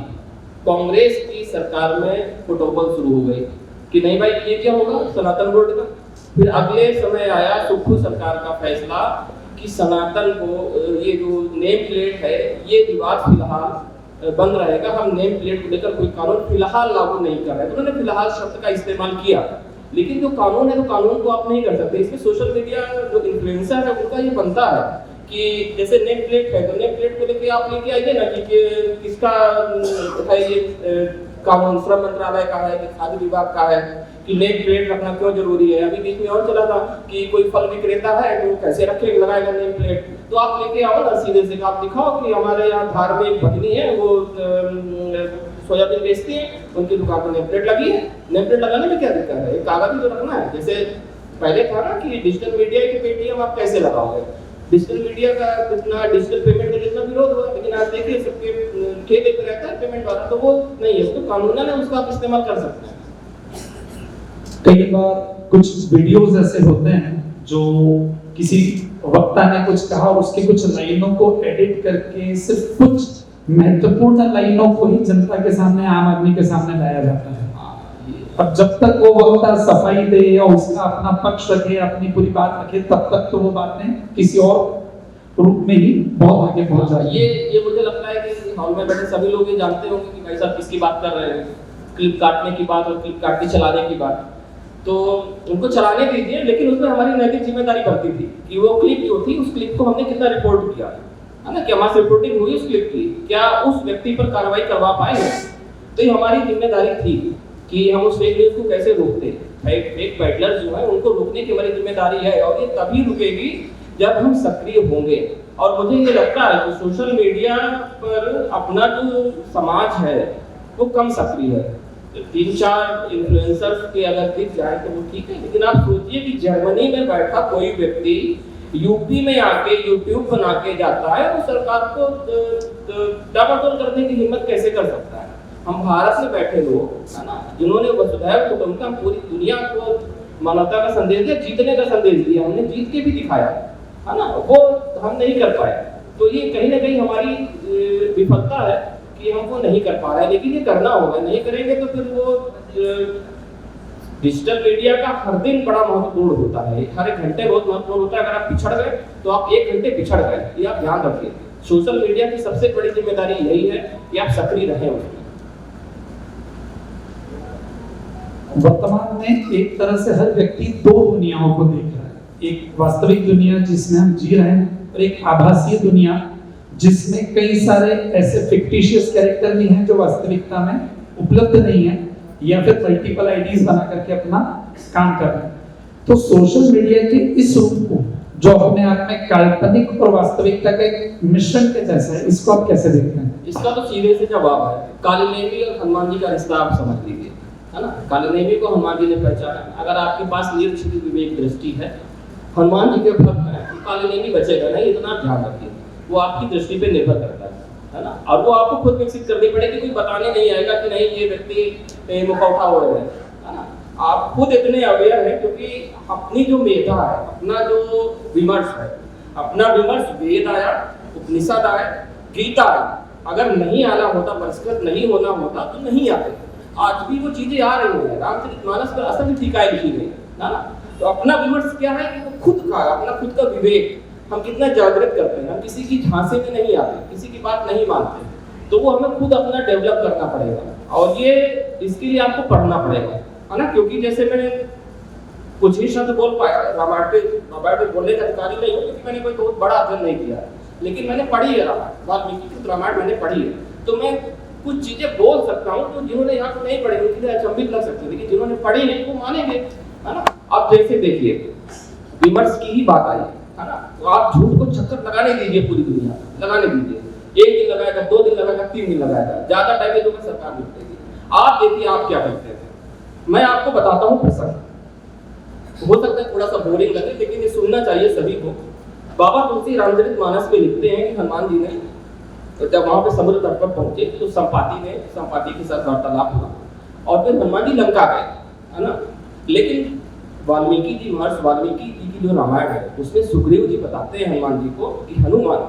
कांग्रेस की सरकार में फुटबॉल शुरू हो गई कि नहीं भाई ये क्या होगा सनातन बोर्ड का। फिर अगले समय आया सुप्रीम सरकार का फैसला कि सनातन को ये जो नेम प्लेट है ये विवाद फिलहाल बंद रहेगा, हम नेम प्लेट को लेकर कोई कानून फिलहाल लागू नहीं कर रहे हैं। उन्होंने फिलहाल शब्द का इस्तेमाल किया, लेकिन जो कानून है तो कानून को आप नहीं कर सकते। इसमें सोशल मीडिया जो इन्फ्लुएंसर है उनका ये बनता है कि जैसे नेम प्लेट है तो नेम प्लेट को लेके आप लेके आइए ना कि किसका है ये कानून, श्रम मंत्रालय का है कि खाद्य विभाग का है कि नेम प्लेट रखना क्यों जरूरी है। अभी बीच में और चला था कि कोई फल विक्रेता है तो कैसे रखेगा, लगाएगा नेम प्लेट। तो आप लेके आओ ना सीधे से, आप दिखाओ कि हमारे यहाँ धार में एक भगिनी है वो सोयाबीन बेचती है, उनकी दुकान पर नेम प्लेट लगी है। नेम प्लेट लगाने में क्या दिक्कत है, एक कागज ही तो रखना है। जैसे पहले था ना कि डिजिटल मीडिया की पेटीएम आप कैसे लगाओगे, डिजिटल मीडिया का जितना डिजिटल पेमेंट का जितना विरोध हुआ, लेकिन आज देखिए सबके ठेके पे रहता है पेमेंट वाला, तो वो नहीं है, तो कानून है उसका आप इस्तेमाल कर सकते हैं। कई बार कुछ वीडियोस ऐसे होते हैं जो किसी वक्ता ने कुछ कहा और उसके कुछ लाइनों को एडिट करके सिर्फ कुछ महत्वपूर्ण लाइनों को ही जनता के सामने, आम आदमी के सामने लाया जाता है। और जब तक वो वक्ता सफाई दे और उसका अपना पक्ष रखे, अपनी पूरी बात रखे, तब तक तो वो बातें किसी और रूप में ही बहुत आगे पहुंच जाएगी। ये मुझे लगता है कि हॉल में बैठे सभी लोग ये जानते होंगे कि भाई साहब किसकी बात कर रहे हैं, क्लिप काटने की बात और क्लिप काट के चलाने की बात। तो उनको चलाने दीजिए, लेकिन उसमें हमारी नैतिक जिम्मेदारी बनती थी कि वो क्लिप जो थी उस क्लिप को हमने कितना रिपोर्ट किया है ना, क्या हमारी रिपोर्टिंग हुई उस क्लिप की, क्या उस व्यक्ति पर कार्रवाई करवा पाएंगे। तो ये हमारी जिम्मेदारी थी कि हम उस फेक न्यूज को कैसे रोकते हैं। फेक पैडलर्स जो है उनको रोकने की हमारी जिम्मेदारी है, और ये तभी रुकेगी जब हम सक्रिय होंगे। और मुझे ये लगता है कि सोशल मीडिया पर अपना जो समाज है वो कम सक्रिय है। 3-4 इन्फ्लुएंसर्स के अगर दिख जाए तो वो ठीक है, लेकिन आप सोचिए कि जर्मनी में बैठा कोई व्यक्ति यूपी में आके यूट्यूब बना के जाता है तो सरकार को डामाडोल करने की हिम्मत कैसे कर सकता है। हम भारत में बैठे लोग है ना, जिन्होंने वसुधैव कुटुंबकम पूरी दुनिया को मानवता का संदेश दिया, जीतने का संदेश दिया, हमने जीत के भी दिखाया है ना, वो हम नहीं कर पाए। तो ये कहीं ना कहीं हमारी विफलता है कि हम वो नहीं कर पा रहे हैं, लेकिन ये करना होगा। नहीं करेंगे तो फिर वो डिजिटल मीडिया का हर दिन बड़ा महत्वपूर्ण होता है, हर एक घंटे बहुत महत्वपूर्ण होता है। अगर आप पिछड़ गए तो आप 1 घंटे पिछड़ गए, ये आप ध्यान रखिए। सोशल मीडिया की सबसे बड़ी जिम्मेदारी यही है कि आप सक्रिय रहें उसमें। वर्तमान में एक तरह से हर व्यक्ति 2 दुनियाओं को देख रहा है, एक वास्तविक दुनिया जिसमें हम जी रहे हैं और एक आभासी दुनिया जिसमें कई सारे ऐसे फिक्टिशियस कैरेक्टर भी हैं जो वास्तविकता में उपलब्ध नहीं है, या फिर मल्टीपल आईडीज बना करके अपना काम कर रहे हैं। तो सोशल मीडिया के इस रूप को जो अपने आप में काल्पनिक और वास्तविकता का एक मिश्रण के जैसा है, इसको आप कैसे देखते हैं? इसका तो सीधे से जवाब है, काली नेमी और हनुमान जी का रिश्ता आप समझ लीजिए, है ना। काली नेमी को हनुमान जी ने पहचाना। अगर आपके पास निरक्षित विवेक दृष्टि है, हनुमान जी के भक्त हैं, काली नेमी बचेगा नहीं, इतना ध्यान रखिए। वो आपकी दृष्टि पे निर्भर करता है ना, और वो आपको खुद विकसित करनी पड़ेगी। कोई बताने नहीं आएगा कि नहीं ये व्यक्ति मुखौटा हो रहे हैं, है ना। आप खुद इतने अवेयर हैं क्योंकि अपनी जो मेधा है, अपना जो विमर्श है, अपना विमर्श वेद आया, उपनिषद आया, गीता आया। अगर नहीं आना होता, परिष्कृत नहीं होना होता तो नहीं आते। आज भी वो चीजें आ रही हैं। रामचरितमानस पर असल टीकाएं लिखी गई है ना। तो अपना विमर्श क्या है कि वो खुद का, अपना खुद का विवेक हम कितना जागृत करते हैं। हम किसी की झांसे में नहीं आते, किसी की बात नहीं मानते, तो वो हमें खुद अपना डेवलप करना पड़ेगा। और ये इसके लिए आपको पढ़ना पड़ेगा, है ना। क्योंकि जैसे मैंने कुछ ही शब्द बोल पाया, रामायण बोलने का अधिकारी नहीं हूँ क्योंकि मैंने कोई बहुत बड़ा अध्ययन नहीं किया, लेकिन मैंने पढ़ी है रामायण, वाल्मीकि की रामायण मैंने पढ़ी है। तो मैं कुछ चीजें बोल सकता हूँ तो जिन्होंने यहाँ को नहीं पढ़ी उनके लिए अचंभित लग सकती है, लेकिन जिन्होंने पढ़ी नहीं वो मानेंगे, है ना। अब जैसे देखिए विमर्श की ही बात आई, है ना। तो आप झूठ को चक्कर लगाने दीजिए, पूरी दुनिया लगाने दीजिए। 1 दिन लगाएगा, 2 दिन लगाएगा, 3 दिन लगाएगा, ज्यादा टाइम है तो सरकार निपटेगी। आप देखिए आप क्या करते हैं। मैं आपको बताता हूँ प्रसंग, हो सकता है थोड़ा सा बोरिंग लगे लेकिन ये सुनना चाहिए सभी को। बाबा तुलसी रामचरितमानस में लिखते हैं कि हनुमान जी ने जब वहां पे समुद्र तट पर पहुंचे तो संपाति के साथ वार्तालाप हुआ और फिर हनुमान जी लंका गए, है ना। लेकिन वाल्मीकि जी, महर्षि वाल्मीकि जी की जो रामायण है उसमें सुग्रीव जी बताते हैं हनुमान जी को कि हनुमान,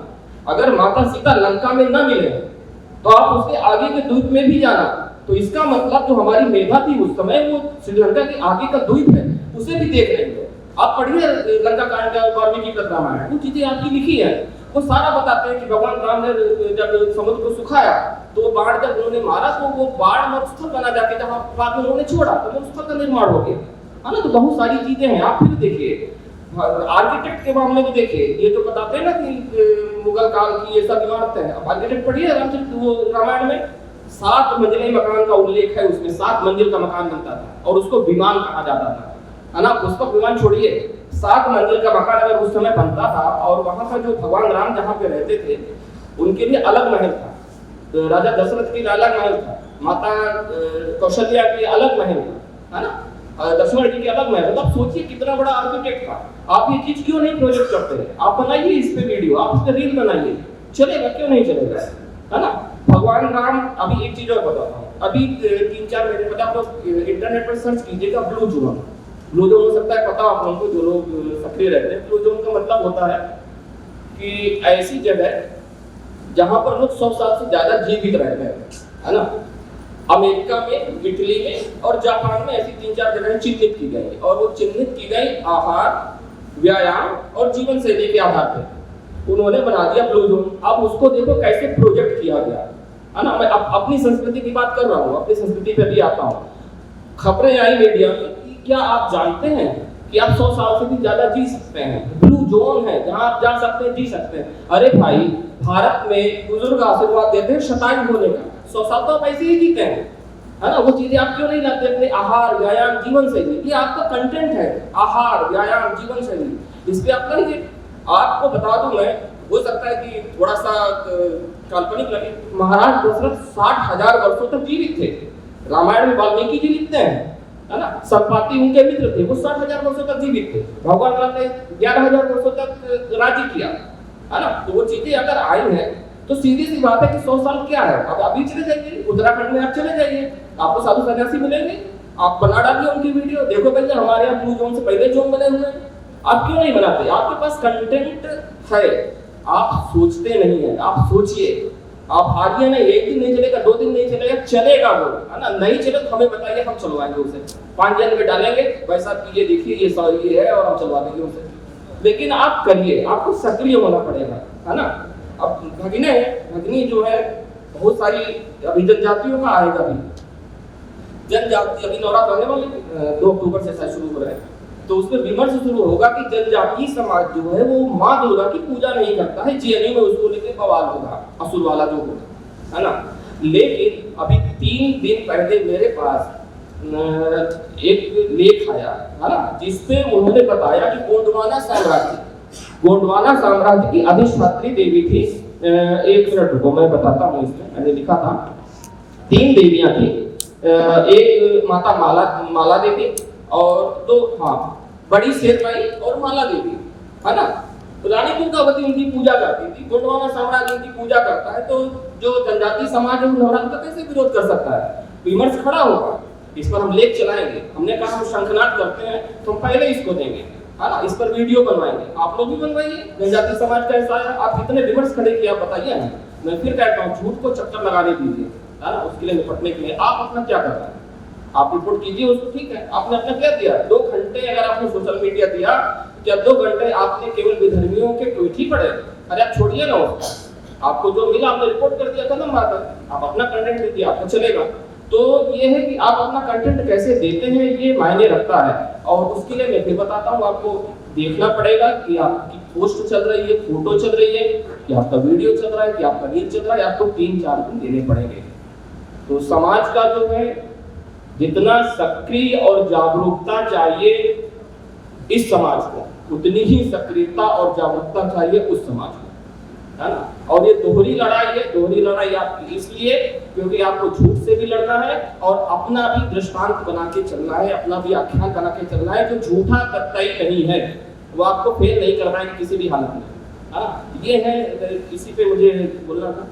अगर माता सीता लंका में न मिले तो आप उसके आगे के द्वीप में भी जाना। तो इसका मतलब जो हमारी मेधा थी उस समय, वो श्रीलंका के आगे का द्वीप है, उसे भी देख रहे हो। आप पढ़िए लंका कांड का वाल्मीकि का रामायण, वो चीजें आपकी लिखी है। वो सारा बताते हैं कि भगवान राम ने जब समुद्र को सुखाया तो बाढ़ जब उन्होंने मारा तो वो बाढ़ मरुस्थल बना जाके जहाँ बाद में उन्होंने छोड़ा तो मरुस्थल का निर्माण हो गया, है ना। तो बहुत सारी चीजें हैं। आप फिर देखिए आर्किटेक्ट के मामले में देखिए, ये जो बताते हैं ना कि मुगल काल की ये सब इमारतें हैं। अब आर्किटेक्ट पढ़िए रामायण में 7 मंजिले मकान का उल्लेख है, उसमें 7 मंजिल का मकान बनता था और उसको विमान कहा जाता था, है ना। पुष्पक विमान छोड़िए, 7 मंजिल का मकान अगर उस समय बनता था और वहां का जो भगवान राम जहाँ पे रहते थे उनके लिए अलग महल था, तो राजा दशरथ के लिए अलग महल था, माता कौशल्या के लिए अलग महल था, है ना, लक्ष्मण जी के अलग महल। तो आप सोचिए कितना बड़ा आर्किटेक्ट था। आप ये चीज क्यों नहीं प्रोजेक्ट करते हैं? आप बनाइए इस पे वीडियो, आप इस पे रील बनाइए, चलेगा, क्यों नहीं चलेगा, है ना। भगवान राम, अभी एक चीज और बताता हूँ, अभी 3-4 महीने पहले आप लोग इंटरनेट पर सर्च कीजिएगा ब्लू जुनून, ब्लू जोन हो सकता है पता आप लोगों को जो लोग सक्रिय रहते हैं। ब्लू जोन का मतलब होता है कि ऐसी जगह जहां पर लोग 100 साल से ज्यादा जीवित रहते हैं, है ना। अमेरिका में, इटली में और जापान में ऐसी 3-4 जगह चिन्हित की गई और वो चिन्हित की गई आहार, व्यायाम और जीवन शैली के आधार पर उन्होंने बना दिया ब्लू जोन। अब उसको देखो कैसे प्रोजेक्ट किया गया, है ना। मैं अपनी संस्कृति की बात कर रहा हूँ, अपनी संस्कृति पे भी आता हूँ। खबरें आई मीडिया में कि क्या आप जानते हैं कि आप 100 साल से भी ज्यादा जी सकते हैं, ब्लू जोन है जहां आप जा सकते हैं, जी सकते हैं। अरे भाई, भारत में बुजुर्ग आशीर्वाद देते हैं शतायु होने का, 100 साल तो आप ऐसे ही जीते हैं, है ना। वो चीजें आप क्यों नहीं लाते अपने आहार, व्यायाम, जीवन शैली? ये आपका कंटेंट है, आहार, व्यायाम, जीवन शैली, इस पे आप करिए। आपको बता दूं मैं, हो सकता है कि थोड़ा सा काल्पनिक लगे, महाराज दशरथ 60,000 वर्षों तक जीवित थे। रामायण में वाल्मीकि जी लिखते हैं, है ना। संपाति उनके मित्र थे, वो 60,000 वर्षों तक जीवित थे। भगवान राम ने 11,000 वर्षों तक राज्य किया, है ना। तो वो चीजें अगर आई हैं तो सीधी सी बात है कि 100 साल क्या है। अब अभी चले जाइए उत्तराखंड में, आप चले जाइए, आपको साधु सन्यासी मिलेंगे, आप बना डालिए उनकी वीडियो, देखो भैया हमारे यहाँ ब्लू जोन से पहले जोन बने हुए हैं। आप क्यों नहीं बनाते? आपके पास कंटेंट है, आप सोचते नहीं है। आप सोचिए, आप हारिए नहीं, एक दिन नहीं चलेगा, 2 दिन नहीं चलेगा, चलेगा वो, है ना। नहीं चले तो हमें बताइए, हम चलवाएंगे उसे, 5 जन में डालेंगे, भाई साहब ये देखिए ये है, और हम चलवा देंगे उसे। लेकिन आप करिए, आपको सक्रिय होना पड़ेगा, है ना। अब भगिनी जो है बहुत सारी अभी जनजातियों का आएगा भी, जनजाति अभी नवरात्र आने वाले 2 अक्टूबर से शायद शुरू हो रहा है, तो उसमें विमर्श शुरू होगा कि जनजातीय समाज जो है वो माँ दुर्गा की पूजा नहीं करता है। जेएनयू में उसको लेके बवाल होगा, असुर वाला जो होगा, है ना। लेकिन अभी 3 दिन पहले मेरे पास एक लेख आया, है ना, जिसपे उन्होंने बताया कि गोंडवाना साम्राज्य की अधिष्ठात्री देवी थी। 1 मिनट रुको, मैं बताता हूँ। इसमें मैंने लिखा था 3 देवियां थी, एक माता माला देवी और 2 बड़ी शेरबाई और माला देवी, है ना। रानी दुर्गावती उनकी पूजा करती थी, गोंडवाना साम्राज्य उनकी पूजा करता है, तो जो जनजातीय समाज है वो नवरात्र का कैसे विरोध कर सकता है? विमर्श खड़ा होगा, इस पर हम लेख चलाएंगे। हमने कहा हम शंखनाद करते हैं तो हम पहले इसको देंगे, है ना, इस पर वीडियो बनवाएंगे, आप लोग भी बनवाइए। जनजातीय समाज का ऐसा है, आप कितने विमर्श खड़े किए आप बताइए ना। मैं फिर कहता हूँ, झूठ को चक्कर लगाने दीजिए, है ना, उसके लिए निपटने के लिए आप अपना क्या कर रहे हैं, आप रिपोर्ट कीजिए उसको, ठीक है। आपने अपना क्या दिया, 2 घंटे अगर आपने सोशल मीडिया दिया, क्या 2 घंटे आपने केवल विधर्मियों के ट्वीट ही पढ़े? अरे आप छोड़िए ना उसको, आपको जो मिला आपने रिपोर्ट कर दिया, खत्म बात है। आप अपना कंटेंट दीजिए, आपको चलेगा। तो ये है कि आप अपना कंटेंट कैसे देते हैं, ये मायने रखता है। और उसके लिए मैं फिर बताता हूँ, आपको देखना पड़ेगा कि आपकी पोस्ट चल रही है, फोटो चल रही है, कि आपका वीडियो चल रहा है, कि आपका रील चल रहा है, आपको 3-4 दिन देने पड़ेंगे। तो समाज का जो है जितना सक्रिय और जागरूकता चाहिए इस समाज को, उतनी ही सक्रियता और जागरूकता चाहिए उस समाज को, है ना। और ये दोहरी लड़ाई है, दोहरी लड़ाई आपकी इसलिए क्योंकि आपको झूठ से भी लड़ना है और अपना भी दृष्टांत बना के चलना है, अपना भी आख्यान बना के चलना है। जो झूठा तथ्य नहीं है वो आपको फेल नहीं करना है किसी भी हालत में, हाँ। ये है, इसी पे मुझे बोलना था।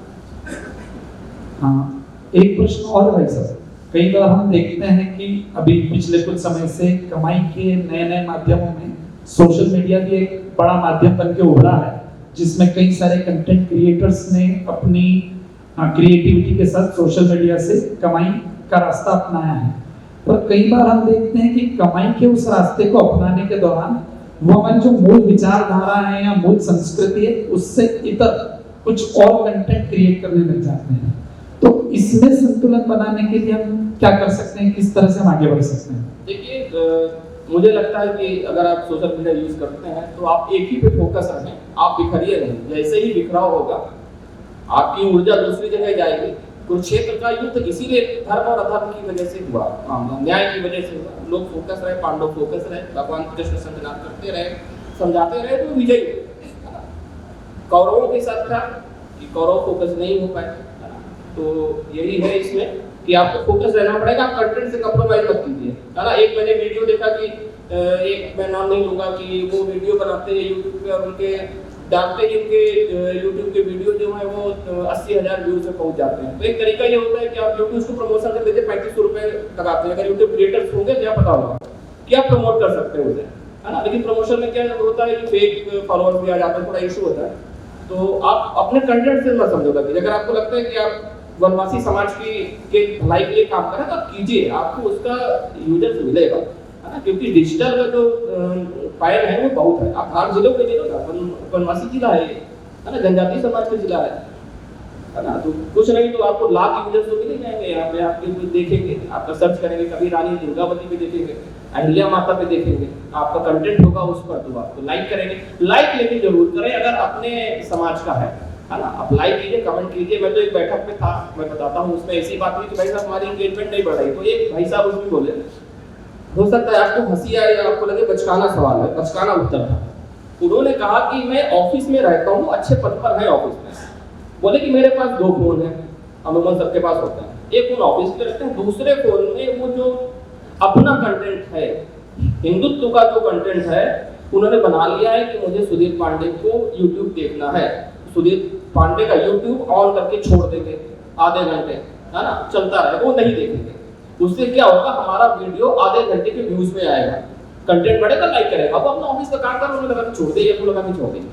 हाँ, एक प्रश्न और भाई साहब, कई बार हम देखते हैं कि अभी पिछले कुछ समय से कमाई के नए माध्यमों में सोशल मीडिया भी एक बड़ा माध्यम बन के उभरा है, जिसमें कई सारे कंटेंट क्रिएटर्स ने अपनी क्रिएटिविटी के साथ सोशल मीडिया से कमाई का रास्ता अपनाया है। पर कई बार हम देखते हैं कि कमाई के उस रास्ते को अपनाने के दौरान वो हमारी जो मूल विचारधारा है या मूल संस्कृति है उससे इतर कुछ और कंटेंट क्रिएट करने लग जाते हैं। तो इसमें संतुलन बनाने के लिए हम क्या कर सकते हैं, किस तरह से हम आगे बढ़ सकते हैं? देखिए, मुझे लगता है कि अगर आप सोशल मीडिया यूज करते हैं तो आप एक ही पे फोकस रखें, आप बिखरिए नहीं। जैसे ही बिखराव होगा आपकी ऊर्जा दूसरी जगह जाएगी। कुरुक्षेत्र का युद्ध इसीलिए धर्म और अधर्म की वजह से हुआ, न्याय की वजह से हुआ। लोग फोकस रहे, पांडव फोकस रहे, भगवान कृष्ण संतनाद करते रहे, समझाते रहे, तो विजयी हुए। कौरवों के साथ था कि कौरव फोकस नहीं हो पाए, तो यही है इसमें कि आपको फोकस रहना पड़ेगा। आप कंटेंट से कंप्रोमाइज मत कीजिए, है ना। एक मैंने वीडियो देखा कि एक, मैं नाम नहीं लूंगा, कि वो वीडियो बनाते हैं यूट्यूब पे और उनके डालते ही उनके यूट्यूब के वीडियो जो है वो 80,000 व्यूज पे पहुंच जाते हैं। तो एक तरीका ये होता है कि आप यूट्यूब को प्रमोशन कर देते 3500 रुपए लगाते हैं। अगर यूट्यूब क्रिएटर्स होंगे क्या पता होगा क्या प्रमोट कर सकते हैं उसे, है ना। लेकिन प्रमोशन में क्या होता है कि फेक फॉलोअर्स भी आ जाते हैं, थोड़ा इशू होता है। तो आप अपने कंटेंट से मत समझौता कीजिए। अगर आपको लगता है कि आप वनवासी समाज के भलाई के लिए काम करें तो आप कीजिए, आपको उसका यूजर्स मिलेगा, है ना। क्योंकि डिजिटल का जो फायर है वो बहुत है। आप हर जिलों पे ले लो ना, वनवासी जिला है ना, जनजातीय समाज का जिला है ना। तो कुछ नहीं तो आपको लाख यूजर्स तो मिल जाएंगे यहाँ पे, आपके कुछ देखेंगे, आपका सर्च करेंगे, कभी रानी दुर्गावती पे देखेंगे, अहिल्या माता पे देखेंगे, आपका कंटेंट होगा उस पर तो आपको लाइक करेंगे। लाइक लेकिन जरूर करें अगर अपने समाज का है ना। आप लाइक कीजिए, कमेंट कीजिए। मैं तो एक बैठक में था, मैं बताता हूँ, उसमें ऐसी बात हुई कि भाई साहब हमारी एंगेजमेंट नहीं बढ़ रही, तो एक भाई साहब उसमें बोले, हो सकता है आपको हंसी आए या आपको लगे बचकाना सवाल है, बचकाना उत्तर था। उन्होंने कहा कि मैं ऑफिस में रहता हूँ, अच्छे पद पर है ऑफिस में, बोले कि मेरे पास 2 फोन है, अमूमन सबके पास होता है, एक फोन ऑफिस के रखते हैं, दूसरे फोन में वो जो अपना कंटेंट है, हिंदुत्व का जो कंटेंट है, उन्होंने बना लिया है कि मुझे सुधीर पांडे को यूट्यूब देखना है, सुधीर पांडे का यूट्यूब ऑन करके छोड़ देंगे आधे घंटे, है ना, चलता रहे, वो नहीं देखेंगे। उससे क्या होगा, हमारा वीडियो आधे घंटे के व्यूज में आएगा, कंटेंट बढ़ेगा, लाइक करेगा। अब अपना ऑफिस का काम कर, उन्होंने लगा के छोड़ दिया, लगा के छोड़ दिया,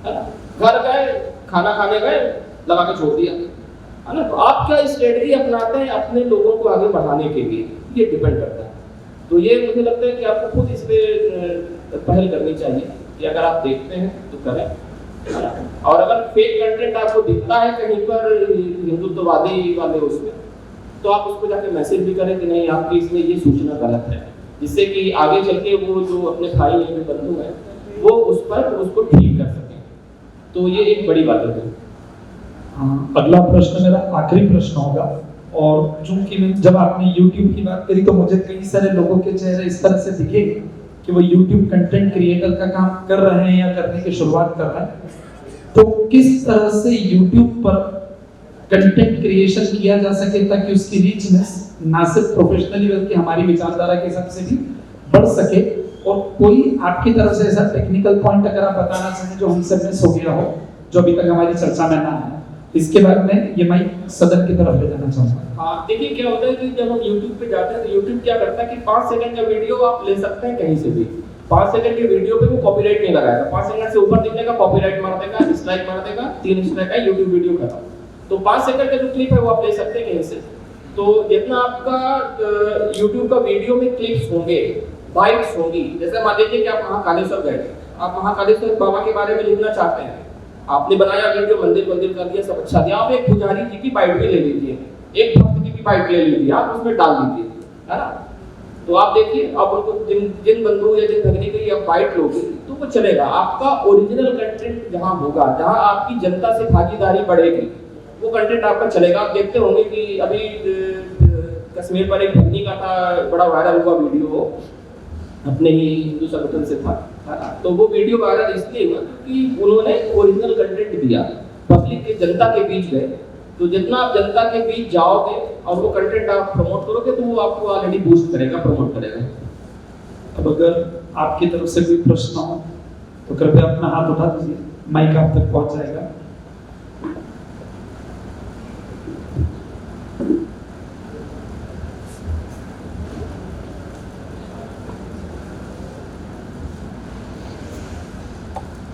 है ना। घर गए, खाना खाने गए, लगा के छोड़ दिया, है ना। तो आप क्या स्ट्रेटजी अपनाते हैं अपने लोगों को आगे बढ़ाने के लिए, ये डिपेंड करता है। तो ये मुझे लगता है कि आपको खुद इस पे पहल करनी चाहिए कि अगर आप देखते हैं तो करें, है ना। और अगर फेक कंटेंट आपको दिखता है कहीं पर हिंदुत्ववादी वाले उसमें, तो आप उसको जाके मैसेज भी करें कि नहीं, आपकी इसमें ये सूचना गलत है, जिससे कि आगे चल के वो जो अपने भाई हैं, जो बंधु हैं, वो उस पर उसको ठीक कर सकें। तो ये एक बड़ी बात है। अगला प्रश्न मेरा आखिरी प्रश्न होगा, और चूंकि जब आपने YouTube की बात करी तो मुझे कई सारे लोगों के चेहरे इस तरह से दिखे कि वो YouTube कंटेंट क्रिएटर का काम कर रहे हैं या करने की शुरुआत कर रहे हैं। तो किस तरह से YouTube पर कंटेंट क्रिएशन किया जा सके ताकि उसकी रीचनेस ना सिर्फ प्रोफेशनली बल्कि हमारी विचारधारा के हिसाब से भी बढ़ सके, और कोई आपकी तरफ से ऐसा टेक्निकल पॉइंट अगर आप बताना चाहें जो हमसे मिस हो गया हो, जो अभी तक हमारी चर्चा में ना है, इसके बारे में ये मैं सदन की तरफ ले जाना चाहूंगा। हाँ, देखिए क्या होता है कि जब हम YouTube पे जाते हैं तो YouTube क्या करता है कि 5 सेकंड का वीडियो आप ले सकते हैं कहीं से भी। 5 सेकंड के वीडियो पे वो कॉपीराइट नहीं लगाएगा, 5 सेकंड से ऊपर दिखने का कॉपीराइट मार देगा, डिसलाइक मार देगा, 3 स्ट्राइक का YouTube वीडियो खत्म। तो 5 सेकंड का जो क्लिप है वो आप ले सकते हैं कहीं से। तो जितना आपका YouTube का वीडियो में क्लिप्स होंगे, बाइट्स होंगी, जैसे मान लीजिए कि आप महाकालेश्वर गए, आप महाकालेश्वर बाबा के बारे में लिखना चाहते हैं, आपने बनाया वीडियो, मंदिर कर दिया, सब अच्छा दिया, आप एक पुजारी जी की बाइट भी ले लीजिए, एक भक्त की भी बाइट ले लीजिए, आप उसमें डाल दीजिए, है ना। तो आप देखिए, आप उनको जिन बंधु या जिन भगनी की आप बाइट लोगे तो वो चलेगा। आपका ओरिजिनल कंटेंट जहाँ होगा, जहाँ आपकी जनता से भागीदारी बढ़ेगी, वो कंटेंट आपका चलेगा। आप देखते होंगे कि अभी कश्मीर पर एक भगनी का था, बड़ा वायरल हुआ वीडियो, अपने ही हिंदू संगठन से था, है ना। तो वो वीडियो वायरल इसलिए हुआ क्योंकि उन्होंने ओरिजिनल कंटेंट दिया, पब्लिक के, जनता के बीच गए। तो जितना आप जनता के बीच जाओगे और वो कंटेंट आप प्रमोट करोगे तो वो आपको ऑलरेडी बूस्ट करेगा, प्रमोट करेगा। अब अगर आपकी तरफ से कोई प्रश्न हो तो कृपया अपना हाथ उठा दीजिए, माइक आप तक पहुंच जाएगा।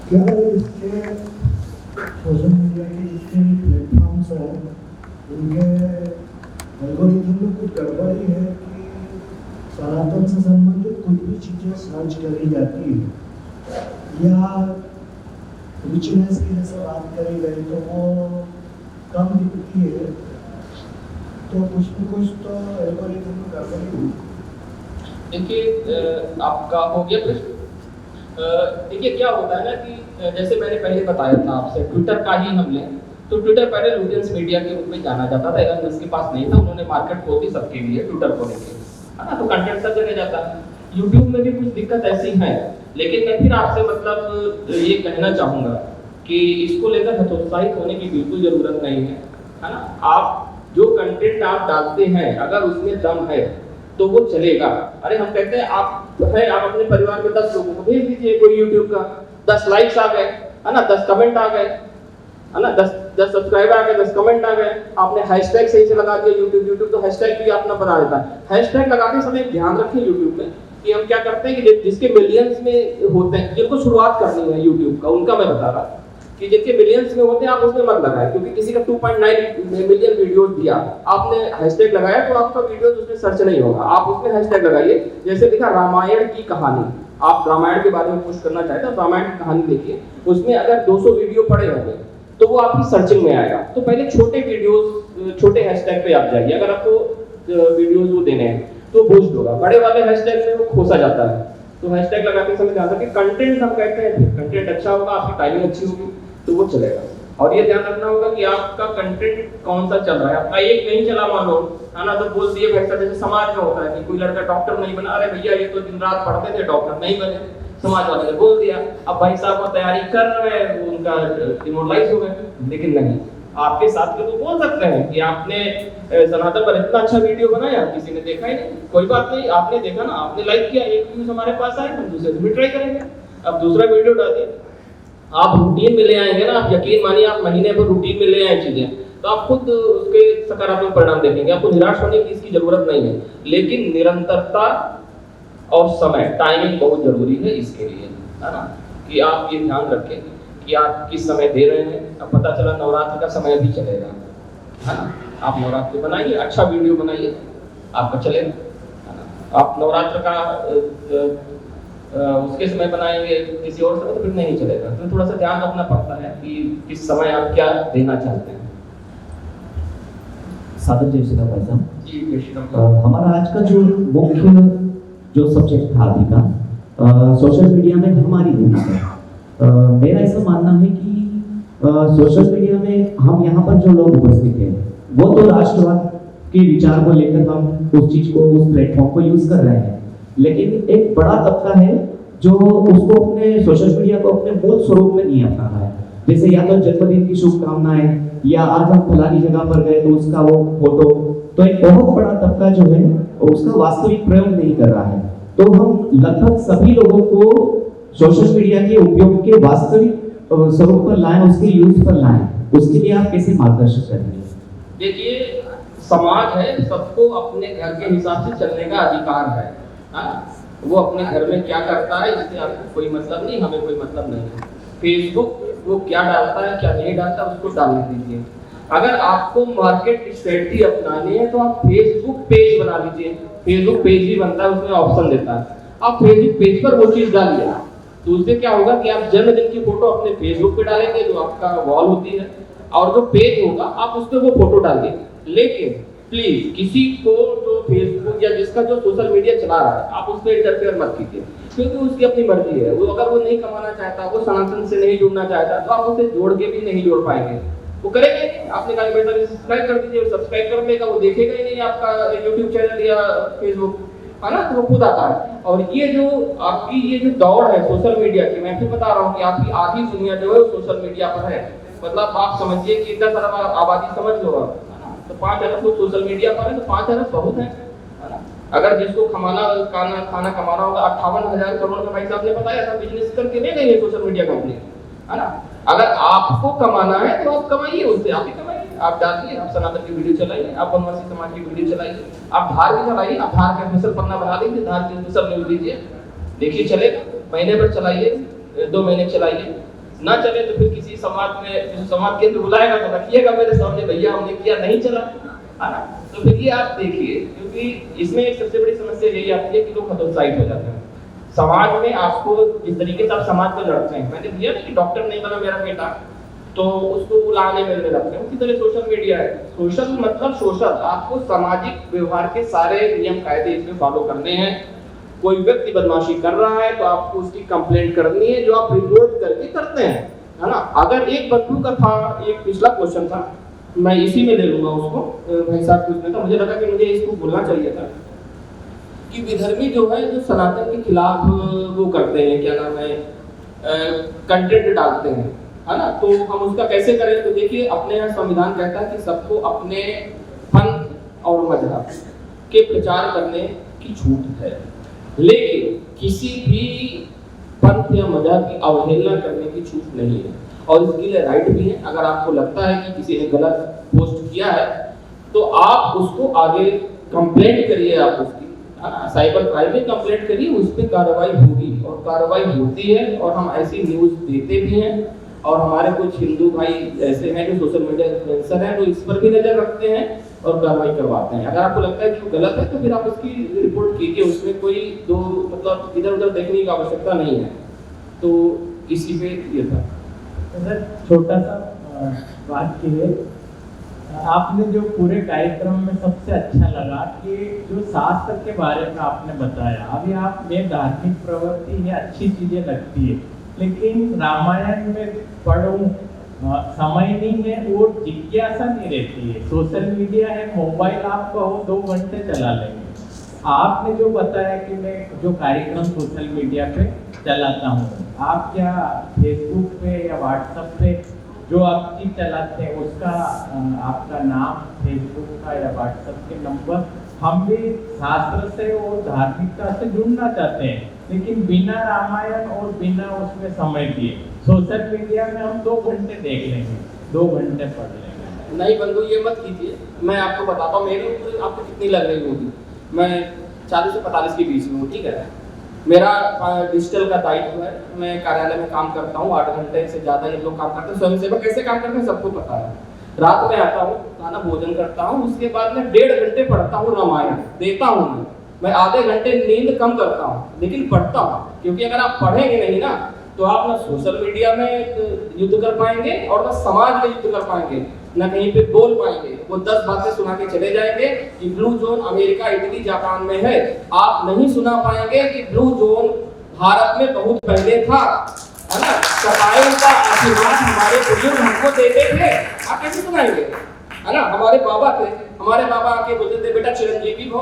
क्या इसके सोशल मीडिया के जितने भी प्लेटफॉर्म्स हैं उनके एल्गोरिथम में कुछ गड़बड़ी है कि सनातन से संबंधित कोई भी चीज़ें सर्च करी जाती है या रिचनेस की जैसे बात करी गई तो वो कम दिखती है, तो कुछ न कुछ तो एल्गोरिथम में गड़बड़ी हुई। देखिए आपका हो गया प्रश्न। देखिए क्या होता है ना कि जैसे मैंने पहले बताया था आपसे, ट्विटर का ही हम लें तो ट्विटर पहले लुटेंस मीडिया के रूप में जाना जाता था। एलन मस्क के पास नहीं था, उन्होंने मार्केट खोल दी सबके लिए ट्विटर को लेकर, है ना। तो कंटेंट सब जगह जाता है। यूट्यूब में भी कुछ दिक्कत ऐसी है, लेकिन मैं फिर आपसे मतलब ये कहना चाहूँगा कि इसको लेकर हतोत्साहित होने की बिल्कुल ज़रूरत नहीं है ना। आप जो कंटेंट आप डालते हैं अगर उसमें दम है तो वो चलेगा। अरे हम कहते हैं आप अपने परिवार में 10 लोगों को भेज दीजिए कोई यूट्यूब का, 10 लाइक्स आ गए, है ना, 10 कमेंट आ गए, है ना, 10 सब्सक्राइबर आ गए, 10 कमेंट आ गए, आपने हैशटैग सही से लगा दिया। यूट्यूब तो हैशटैग भी अपना बना देता है। हैशटैग लगाते समय ध्यान रखें यूट्यूब में कि हम क्या करते हैं कि जिसके मिलियंस में होते हैं, जिनको शुरुआत करनी है यूट्यूब का, उनका मैं बता रहा कि जिनके मिलियंस में होते हैं आप उसमें मत लगाएं, क्योंकि किसी का 2.9 मिलियन वीडियो दिया, आपने हैशटैग लगाया तो आपका वीडियो उसमें सर्च नहीं होगा। आप उसमें हैशटैग लगाइए, जैसे लिखा रामायण की कहानी, आप रामायण के बारे में कुछ करना चाहते हैं तो रामायण की कहानी देखिए, उसमें अगर 200 वीडियो पड़े होंगे तो वो आपकी सर्चिंग में आएगा। तो पहले छोटे वीडियोस, छोटे हैशटैग पे आप जाइए, अगर आपको वीडियोस वो देने हैं तो बूस्ट होगा। बड़े वाले हैशटैग में वो खोसा जाता है, तो हैशटैग लगाते समय ध्यान रखिए कंटेंट हम कहते हैं, कंटेंट अच्छा होगा, आपकी टाइमिंग अच्छी होगी तो वो चलेगा। और ये ध्यान रखना होगा कि आपका कंटेंट कौन सा चल रहा है, आपका एक नहीं चला मान लो, है ना, तो बोल दिए भाई साहब, जैसे समाज में होता है कि कोई लड़का डॉक्टर नहीं बना, अरे भैया ये तो दिन रात पढ़ते थे डॉक्टर नहीं बने, समाज वाले ने बोल दिया, अब भाई साहब वो तैयारी कर रहे हैं, वो उनका डिमोरलाइज हो गए। लेकिन नहीं, आपके साथ के तो बोल सकते हैं कि आपने सनातन पर इतना अच्छा वीडियो बनाया, किसी ने देखा ही नहीं, कोई बात नहीं, आपने देखा ना, आपने लाइक किया, एक व्यूज हमारे पास आए, हम दूसरे भी ट्राई करेंगे। अब दूसरा वीडियो डालिए, आप रूटीन में ले आएंगे ना, आप यकीन मानिए, आप महीने भर रूटीन में ले आए चीजें, तो आप खुद उसके सकारात्मक परिणाम देखेंगे, आपको निराश होने की इसकी जरूरत नहीं है। लेकिन निरंतरता और समय, टाइमिंग बहुत जरूरी है इसके लिए, है ना, कि आप ये ध्यान रखें कि आप किस समय दे रहे हैं। अब पता चला नवरात्र का समय भी चलेगा, है ना, आप नवरात्र बनाइए, अच्छा वीडियो बनाइए, आपका चलेगा, है ना। आप नवरात्र का उसके समय बनाएंगे किसी और समय तो फिर नहीं चलेगा। तो थोड़ा सा ध्यान रखना पड़ता है कि किस समय आप क्या देना चाहते हैं। सादर जय श्री राम भाई साहब। जी जय श्री राम। हमारा आज का जो मुख्य जो सब्जेक्ट था अभी का सोशल मीडिया में हमारी भूमिका। मेरा ऐसा मानना है कि सोशल मीडिया में हम यहाँ पर जो लोग उपस्थित हैं वो तो राष्ट्रवाद के विचार को लेकर हम उस चीज को, उस प्लेटफॉर्म को यूज कर रहे हैं, लेकिन एक बड़ा तबका है जो उसको अपने सोशल मीडिया को अपने मूल स्वरूप में नहीं अपना रहा है। जैसे या तो जन्मदिन की शुभकामनाएं, या आज हम फलानी जगह पर गए तो उसका वो फोटो, तो एक बहुत बड़ा तबका जो है उसका वास्तविक प्रयोग नहीं कर रहा है। तो हम लगभग सभी लोगों को सोशल मीडिया के उपयोग के वास्तविक स्वरूप पर लाएं, उसके यूज पर लाएं, उसके लिए आप कैसे मार्गदर्शन करेंगे? देखिए, समाज है, सबको अपने घर के हिसाब से चलने का अधिकार है, वो अपने घर में क्या करता है इससे आपको कोई मतलब नहीं, हमें कोई मतलब नहीं है। फेसबुक वो क्या डालता है क्या नहीं डालता उसको डालने दीजिए। अगर आपको मार्केट स्ट्रेटजी अपनानी है तो आप फेसबुक पेज बना लीजिए, फेसबुक पेज भी बनता है, उसमें ऑप्शन देता है, आप फेसबुक पेज पर वो चीज डालिए। तो उससे क्या होगा कि आप जन्मदिन की फोटो अपने फेसबुक पे डालेंगे जो आपका वॉल होती है, और जो पेज होगा आप उस पर वो फोटो डालिए। लेकिन प्लीज किसी को जो फेसबुक या जिसका जो सोशल मीडिया चला रहा है आप उस पर इंटरफेयर मत कीजिए, क्योंकि उसकी अपनी मर्जी है। वो अगर वो नहीं कमाना चाहता, वो सनातन से नहीं जुड़ना चाहता, तो आप उसे जोड़ के भी नहीं जोड़ पाएंगे। वो करेंगे, आपने कहा बेटा सब्सक्राइब कर दीजिए, सब्सक्राइब कर देगा, वो देखेगा ही नहीं आपका यूट्यूब चैनल या फेसबुक, है ना, तो वो खुद आता है। और ये जो आपकी ये जो दौड़ है सोशल मीडिया की, मैं फिर बता रहा हूँ कि आपकी आधी दुनिया जो है वो सोशल मीडिया पर है। मतलब आप समझिए कि इतना सारा आबादी समझ लो आप, तो 5 अरब लोग सोशल मीडिया पर है, तो 5 अरब बहुत है ना। अगर जिसको खाना कमाना होगा 58,000 करोड़ का, भाई साहब ने बताया था, बिजनेस करके ले गई है सोशल मीडिया कंपनी, है ना। अगर आपको कमाना है तो आप कमाइए, उससे आप ही कमाइए, आप डालिए, आप सनातन की वीडियो चलाइए, आप वनवासी समाज की वीडियो चलाइए, आप धार की चलाइए, आप धार के ऑफिशियल पन्ना बना लीजिए, धार के ऑफिशियल न्यूज लीजिए, देखिए चलेगा, महीने भर चलाइए, 2 महीने चलाइए, ना चले तो फिर किसी समाज में समाज केंद्र बुलाएगा तो रखिएगा मेरे सामने, भैया हमने किया नहीं चला, है ना। तो फिर ये आप देखिए, क्योंकि इसमें एक सबसे बड़ी समस्या यही आती है कि लोग हतोत्साहित हो जाते हैं। समाज में आपको जिस तरीके से आप समाज में लड़ते हैं, मैंने दिया ना कि डॉक्टर नहीं बना मेरा बेटा तो उसको बुलाने में लगते हैं, उसी तरह सोशल मीडिया है। सोशल मतलब सोशल, आपको सामाजिक व्यवहार के सारे नियम कायदे इसमें फॉलो करने हैं। कोई व्यक्ति बदमाशी कर रहा है तो आपको उसकी कंप्लेंट करनी है, जो आप रिपोर्ट करके करते हैं, है ना। अगर एक बंधु का था, एक पिछला क्वेश्चन था, मैं इसी में ले लूंगा उसको, भाई साहब पूछने था, मुझे लगा कि मुझे इसको बोलना चाहिए था कि विधर्मी जो है जो सनातन के खिलाफ वो करते हैं, क्या नाम है, कंटेंट डालते हैं, है ना। तो हम उसका कैसे करें? तो देखिए, अपने यहाँ संविधान कहता है कि सबको अपने पंथ और मजहब के प्रचार करने की छूट है, लेकिन किसी भी पंथ या मजहब की अवहेलना करने की छूट नहीं है, और इसके लिए राइट भी है। अगर आपको लगता है कि किसी ने गलत पोस्ट किया है तो आप उसको आगे कंप्लेंट करिए, आप उसकी, साइबर क्राइम में कंप्लेंट करिए, उस पर कार्रवाई होगी और कार्रवाई होती है और हम ऐसी न्यूज़ देते भी हैं। और हमारे कुछ हिंदू भाई ऐसे हैं जो सोशल मीडिया इन्फ्लुएंसर हैं, तो इस पर भी नजर रखते हैं और कार्रवाई करवाते हैं। अगर आपको लगता है कि वो गलत है तो फिर आप उसकी रिपोर्ट कीजिए, उसमें कोई दो मतलब इधर उधर देखने की आवश्यकता नहीं है। तो इसी पे ये था सर, छोटा सा बात की है, आपने जो पूरे कार्यक्रम में सबसे अच्छा लगा कि जो शास्त्र के बारे में आपने बताया। अभी आप में धार्मिक प्रवृत्ति है, अच्छी चीजें लगती है, लेकिन रामायण में पढ़ूं समय नहीं है, वो जिज्ञासा नहीं रहती है। सोशल मीडिया है, मोबाइल आप कहो 2 घंटे चला लेंगे। आपने जो बताया कि मैं जो कार्यक्रम सोशल मीडिया पे चलाता हूँ, आप क्या फेसबुक पे या व्हाट्सएप पे जो आप चीज चलाते हैं उसका आपका नाम, फेसबुक का या व्हाट्सएप के नंबर, हम भी शास्त्र से और धार्मिकता से जुड़ना चाहते हैं, लेकिन बिना रामायण और बिना उसमें समय दिए सोशल मीडिया में हम 2 घंटे देख लेंगे, 2 घंटे पढ़ लेंगे। नहीं बंधु, ये मत कीजिए। मैं आपको बताता हूँ मेरी उम्र आपको कितनी लग रही होगी। मैं 40 से 45 के बीच में हूँ, ठीक है। मेरा डिजिटल का दायित्व है, मैं कार्यालय में काम करता हूँ, 8 घंटे से ज़्यादा ये लोग काम करते हैं। स्वयंसेवक कैसे काम करते हैं सबको पता है। रात में आता हूँ, खाना भोजन करता हूँ, उसके बाद में 1.5 घंटे पढ़ता हूँ, रामायण देता हूँ। मैं आधे घंटे नींद कम करता हूँ, लेकिन पढ़ता हूँ, क्योंकि अगर आप पढ़ेंगे नहीं ना तो आप ना सोशल मीडिया में युद्ध कर पाएंगे और ना समाज में युद्ध कर पाएंगे, ना कहीं पे बोल पाएंगे। वो 10 बातें सुना के चले जाएंगे कि blue zone America, Italy, Japan में है। आप नहीं सुना पाएंगे कि ब्लू जोन भारत में बहुत पहले था, है ना। सफाई का आशीर्वाद हमारे बुजुर्ग हमको देते थे, आप कैसे सुनाएंगे, है ना। हमारे बाबा आके बोलते थे बेटा चिरंजीवी हो।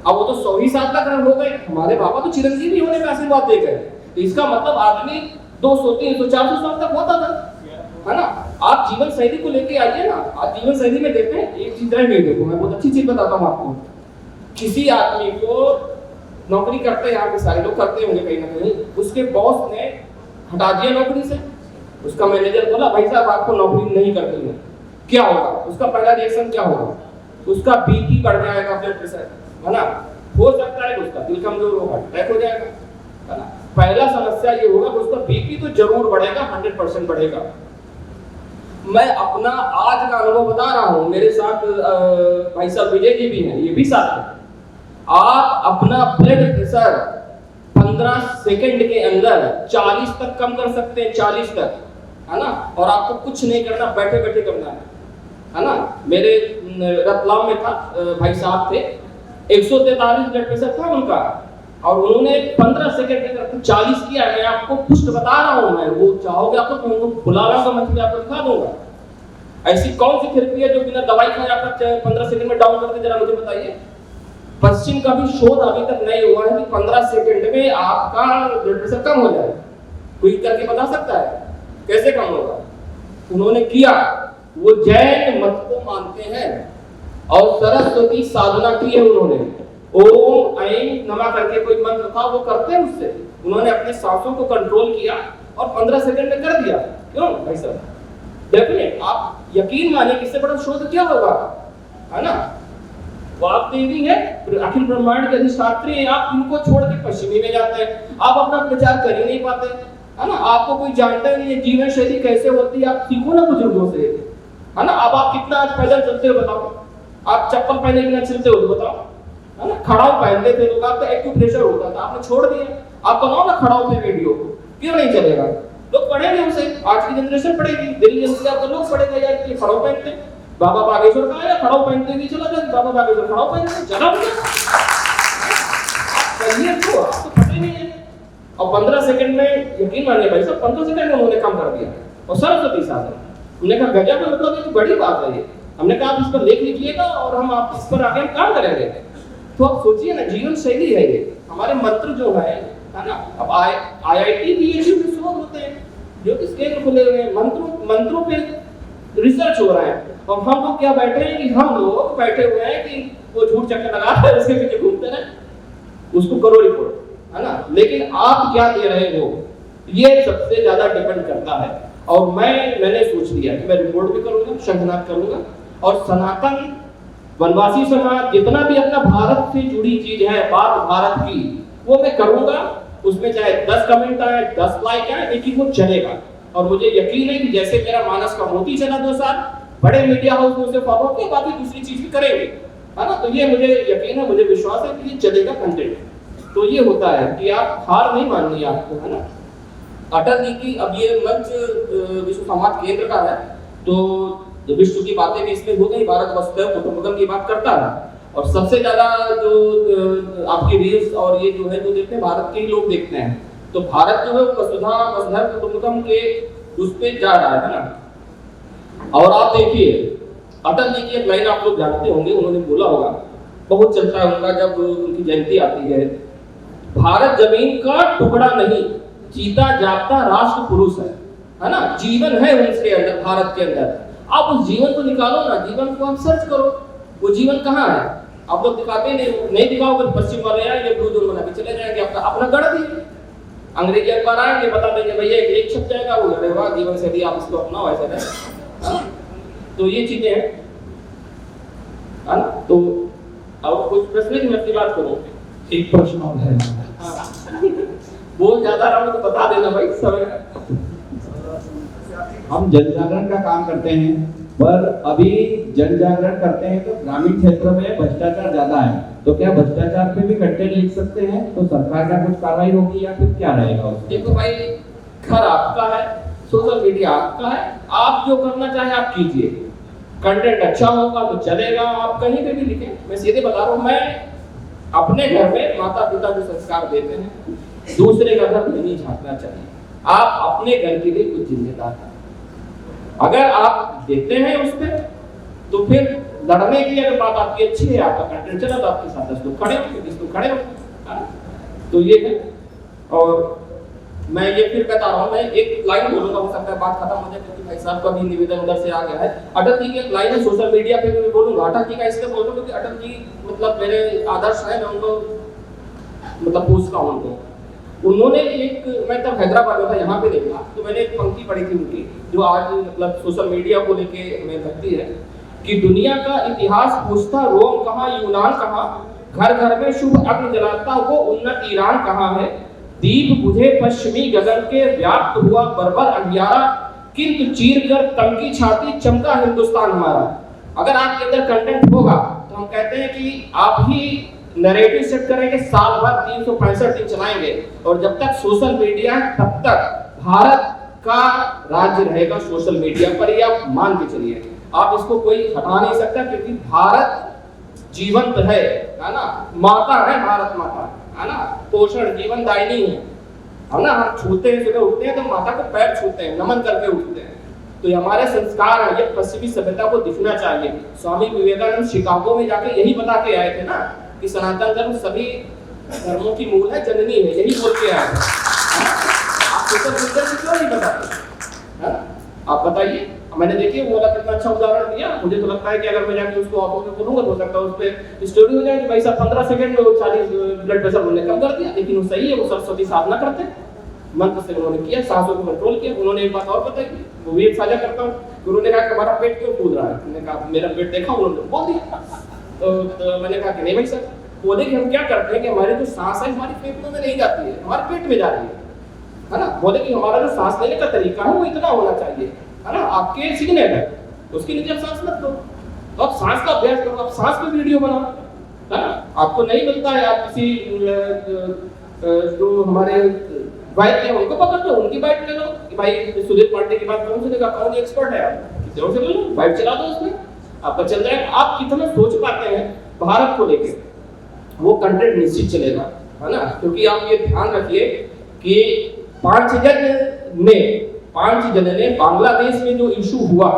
अब वो तो 100 ही साल तक हो गए, हमारे बाबा तो चिरंजीवी होने का आशीर्वाद दे गए। तो इसका मतलब आदमी 200, 300, 400 साल तक होता था, है ना। आप जीवन शैली को लेके आइए ना। आप जीवन शैली में देखते हैं, एक चीज रह गई, देखो मैं बहुत अच्छी चीज बताता हूँ आपको। किसी आदमी को नौकरी करते हैं, यहाँ पे सारे लोग करते होंगे कहीं ना कहीं, उसके बॉस ने हटा दिया नौकरी से। उसका मैनेजर बोला भाई साहब आपको नौकरी नहीं करनी है, क्या होगा? उसका पहला रिएक्शन क्या होगा? उसका बीपी बढ़ जाएगा, ब्लड प्रेशर, है ना। हो सकता है उसका दिल कमजोर होगा, अटैक हो जाएगा, है ना। पहला समस्या ये होगा कि उसका बीपी तो जरूर बढ़ेगा, 100% बढ़ेगा। मैं अपना आज का अनुभव बता रहा हूँ, मेरे साथ भाई साहब विजय जी भी हैं, ये भी साथ हैं। आप अपना ब्लड प्रेशर 15 सेकंड के अंदर 40 तक कम कर सकते हैं, 40 तक, है ना। और आपको कुछ नहीं करना, बैठे बैठे करना है ना। मेरे रतलाम में था, भाई साहब थे, 143 ब्लड प्रेशर था उनका, और उन्होंने 15 सेकंड में 40 किया। मैं आपको पुष्ट बता रहा हूँ, मैं वो चाहोगे आपको तो उनको बुला रहा हूँ, मैं आपको दिखा दूंगा। ऐसी कौन सी थेरेपी है जो बिना दवाई खाए आपका 15 सेकंड में डाउन करके, जरा मुझे बताइए। पश्चिम का भी शोध अभी तक नहीं हुआ है कि 15 सेकंड में आपका ब्लड प्रेशर कम हो जाए। कोई करके बता सकता है कैसे कम होगा? उन्होंने किया। वो जैन मत को मानते हैं और सरस्वती साधना की है उन्होंने। ओम ऐं नमः करके कोई मंत्र था, वो करते हैं उससे। उन्होंने अपने सांसों को कंट्रोल किया और 15 सेकंड में कर दिया। क्यों भाई साहब? डेफिनेट आप यकीन मानिए, किससे बड़ा शोध क्या होगा, है ना। वाक देवी है, अखिल ब्रह्मांड के अधिष्ठात्री है, आप इनको छोड़ के पश्चिमी में जाते हैं। आप अपना प्रचार कर ही नहीं पाते, है ना। आपको कोई जानता ही नहीं है जीवन शैली कैसे होती है। आप सीखो ना बुजुर्गों से, है ना। अब आप कितना आज पैदल चलते हो बताओ? आप चप्पल पहने बिना चलते हो तो बताओ, है ना। खड़ाऊ पहनते थे लोग, आपका एक्यूप्रेशर होता था, आपने छोड़ दिया। आप बनाओ ना खड़ाऊ पे वीडियो, क्यों नहीं चलेगा? लोग पढ़ेंगे उसे, आज की जनरेशन पढ़ेगी। दिल्ली एनसीआर के लोग पढ़ेंगे यार कि खड़ाऊ पहनते हैं। बाबा बागेश्वर का आया, खड़ाऊ पहनते हुए चला जाए, बाबा बागेश्वर खड़ाऊ पहनते चला गया। तो आपको पता ही नहीं है। और 15 सेकंड में, यकीन मानिए भाई साहब, 15 सेकंड में उन्होंने काम कर दिया। और सरस्वती साधन, उन्होंने कहा गजब है, मतलब एक बड़ी बात है ये। हमने कहा आप इस पर लेख लिखिएगा और हम आप इस पर आगे हम काम करेंगे। तो आप सोचिए ना, जीवन शैली है ये। हमारे मंत्र जो है ना। अब IIT PhD में शोध होते हैं, जो कि केंद्र खुले हुए हैं, मंत्रों पे रिसर्च हो रहा है। और हम लोग क्या बैठे हैं कि हम लोग बैठे हुए हैं कि वो झूठ चक्कर लगा रहा है, उसके पीछे घूमते रहे, उसको करो रिपोर्ट, है ना। लेकिन आप क्या दे रहे हो, ये सबसे ज्यादा डिपेंड करता है। और मैंने सोच लिया कि मैं रिपोर्ट भी करूंगा, शंखनाद करूंगा, और सनातन वनवासी समाज जितना भी अपना भारत से जुड़ी चीज है, बात भारत की, वो मैं करूंगा। उसमें चाहे 10 कमेंट आए, 10 लाइक आए, लेकिन वो चलेगा। और मुझे यकीन है कि जैसे मेरा मानस का मोती चला 2 साल, बड़े मीडिया हाउस में उसे फॉलो किया, बाकी दूसरी चीज भी करेंगे, है ना। तो ये मुझे यकीन है, मुझे विश्वास है कि ये चलेगा कंटेंट। तो ये होता है कि आप हार नहीं माननी है आपको, है ना। अटल जी की, अब ये मंच विश्व संवाद केंद्र का है, तो विश्व की बातें भी इसमें हो गई, भारत वसुधैव कुटुंबकम की बात करता है। और सबसे ज्यादा जो आपकी रील्स और ये जो है जो देखते हैं, भारत के ही लोग देखते हैं। तो भारत जो है वसुधैव कुटुंबकम के उस पे जा रहा है ना। और आप देखिए, अटल जी की एक लाइन आप लोग जानते होंगे, उन्होंने बोला होगा, बहुत चलता है उनका जब उनकी जयंती आती है, भारत जमीन का टुकड़ा नहीं, जीता जागता राष्ट्र पुरुष है ना। जीवन है उसके अंदर, भारत के अंदर। आप उस जीवन को निकालो ना, जीवन को आप सर्च करो, वो जीवन कहाँ है। आप लोग दिखाते नहीं दिखाओगे, पश्चिम वाले आएंगे, ब्लू जोन बना के चले जाएंगे, अपना गढ़ दिए। अंग्रेजी अखबार आएंगे, बता देंगे भैया एक छप जाएगा, वो अरे वाह, जीवन शैली आप इसको अपनाओ, ऐसा है। तो ये चीजें हैं, है ना। तो अब कुछ प्रश्न की मैं अपनी बात करूँ, एक प्रश्न और है। बोल ज्यादा रहा हूँ तो बता देना भाई, समय। हम जन जागरण का काम करते हैं, पर अभी जन जागरण करते हैं तो ग्रामीण क्षेत्र में भ्रष्टाचार ज्यादा है, तो क्या भ्रष्टाचार पे भी कंटेंट लिख सकते हैं? तो सरकार का कुछ कार्रवाई होगी या फिर क्या रहेगा? देखो भाई, घर आपका है, सोशल मीडिया आपका है, आप जो करना चाहे आप कीजिए। कंटेंट अच्छा होगा तो चलेगा, आप कहीं पे भी लिखें। मैं सीधे बता रहा हूँ, मैं अपने घर में माता पिता जो संस्कार देते हैं, दूसरे का घर नहीं झांकना चाहिए। आप अपने घर के लिए कुछ जिम्मेदार हैं। अगर आप देते हैं उस पर, तो फिर लड़ने की अगर बात आपकी अच्छी है, आपका कंटेंट चला, तो आपके साथ 10 लोग खड़े होंगे, 20 लोग खड़े होंगे। तो ये है। और मैं ये फिर कहता रहा हूँ, मैं एक लाइन बोलूंगा, हो सकता है बात खत्म हो जाए, क्योंकि भाई साहब का भी निवेदन उधर से आ गया है। अटल जी की एक लाइन है, सोशल मीडिया पे मैं बोलूंगा। अटल जी का इसलिए बोल रहा हूँ क्योंकि अटल जी मतलब मेरे आदर्श है, मैं उनको मतलब पूछता हूँ उनको। उन्होंने एक, मैं तब हैदराबाद में था, यहाँ पे देखा, तो मैंने एक पंक्ति पढ़ी थी उनकी, जो आज मतलब सोशल मीडिया को लेके हमें लगती है कि दुनिया का इतिहास पूछता, रोम कहाँ, यूनान कहाँ, घर घर में शुभ अग्नि जलाता वो उन्नत ईरान कहाँ है, दीप बुझे पश्चिमी गगन के, व्याप्त हुआ बर्बर अंधियारा, किंतु चीर कर तंकी छाती चमका हिंदुस्तान हमारा। अगर आपके अंदर कंटेंट होगा तो हम कहते हैं कि आप ही नैरेटिव सेट करेंगे, साल भर 365 दिन चलाएंगे, और जब तक सोशल मीडिया है तब तक भारत का राज्य रहेगा सोशल मीडिया पर। ये आप मान के चलिए, आप इसको कोई हटा नहीं सकता, क्योंकि भारत जीवंत है ना। माता है, भारत माता, है ना। पोषण जीवन दायिनी है ना। हम छूते हैं, सुबह उठते हैं तो माता को पैर छूते हैं, नमन करके उठते हैं। तो ये हमारे संस्कार है, ये पश्चिमी सभ्यता को दिखना चाहिए। स्वामी विवेकानंद शिकागो में जाके यही बता के आए थे ना कि सनातन धर्म सभी धर्मों की मूल है, जननी है, यही बोल के आए। आप सोशल मीडिया से क्यों नहीं बताते? आप बताइए। मैंने देखिए वो वाला कितना अच्छा उदाहरण दिया। मुझे तो लगता है कि अगर मैं जाके उसको ऑफिस में बोलूंगा तो हो सकता है उस पर स्टोरी हो जाए कि भाई साहब 15 सेकंड में वो 40 ब्लड प्रेशर उन्होंने कम कर दिया। लेकिन वो सही है, वो सरस्वती साधना करते, मंत्र से उन्होंने किया, सांसों को कंट्रोल किया। उन्होंने एक बात और बताई, वो भी एक साझा करता हूँ। उन्होंने कहा कि हमारा पेट क्यों फूल रहा है? मैंने कहा मेरा पेट देखा, उन्होंने बोल दिया। तो मैंने कहा कि नहीं भाई सर, बोले कि हम क्या करते हैं कि हमारी जो सांस है हमारी फेफड़ों में नहीं जाती है, हमारे पेट में जा रही है ना। बोले कि हमारा जो सांस लेने का तरीका है वो इतना होना चाहिए, है ना। आपके सिग्नल है, उसके नीचे आप सांस मत लो, तो आप सांस का अभ्यास करो, आप सांस पे वीडियो बनाओ, है ना। आपको नहीं मिलता है, आप किसी जो हमारे वाइफ है उनको पकड़ लो, उनकी बाइट ले लो कि भाई सुधीर पांडे की बात कौन सुनेगा, कौन एक्सपर्ट है, आप किसी और से ले लो, बाइट चला दो, उसमें आपका चल जाएगा। आप कितना सोच पाते हैं भारत को लेकर, वो कंटेंट निश्चित चलेगा, है ना। क्योंकि आप ये ध्यान रखिए कि 5 जन ने बांग्लादेश में जो इशू हुआ,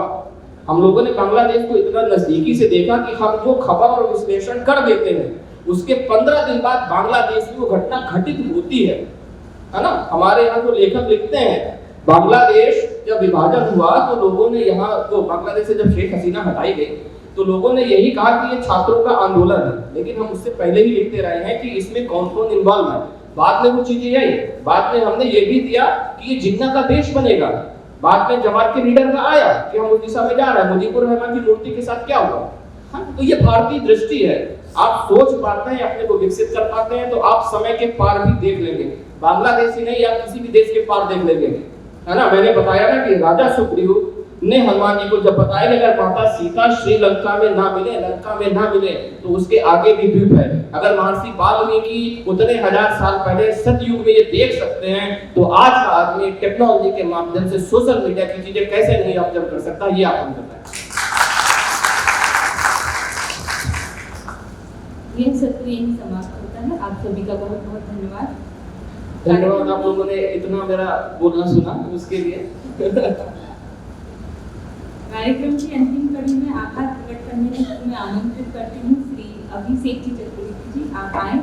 हम लोगों ने बांग्लादेश को इतना नजदीकी से देखा कि हम जो खबर और विश्लेषण कर देते हैं उसके 15 दिन बाद बांग्लादेश में वो घटना घटित होती है ना। हमारे यहाँ जो लेखक लिखते हैं, बांग्लादेश जब विभाजन हुआ तो लोगों ने यहाँ तो बांग्लादेश से जब शेख हसीना हटाई गई तो लोगों ने यही कहा कि ये छात्रों का आंदोलन है। लेकिन हम उससे पहले ही लिखते रहे हैं कि इसमें कौन कौन इन्वॉल्व है। बाद में वो चीजें आई, बाद में हमने ये भी दिया कि ये जिन्ना का देश बनेगा। बाद में जमात के लीडर का आया कि हम उस दिशा में जा रहे हैं। मुजीबुर रहमान की मूर्ति के साथ क्या हुआ, हाँ, तो ये भारतीय दृष्टि है। आप सोच पाते हैं, अपने को विकसित कर पाते हैं, तो आप समय के पार भी देख लेंगे। बांग्लादेश ही नहीं, आप किसी भी देश के पार देख लेंगे, है ना। मैंने बताया ना कि राजा सुग्रीव ने हनुमान जी को जब बताया कि अगर माता सीता श्रीलंका में ना मिले, लंका में ना मिले, तो उसके आगे भी द्वीप है। अगर महर्षि वाल्मीकि उतने हजार साल पहले सतयुग में ये देख सकते हैं, तो आज का आदमी टेक्नोलॉजी के माध्यम से सोशल मीडिया की चीजें कैसे नहीं ऑब्जर्व कर सकता, ये आप करता है। ये सत्र यही समाप्त होता है। आप सभी का बहुत बहुत धन्यवाद। धन्यवाद आप लोगों ने इतना मेरा बोलना सुना उसके लिए। कार्यक्रम की अंतिम कड़ी में आभार प्रकट करने के लिए मैं आमंत्रित करती हूँ श्री अभिषेक जी चतुर्वेदी जी, आप आए।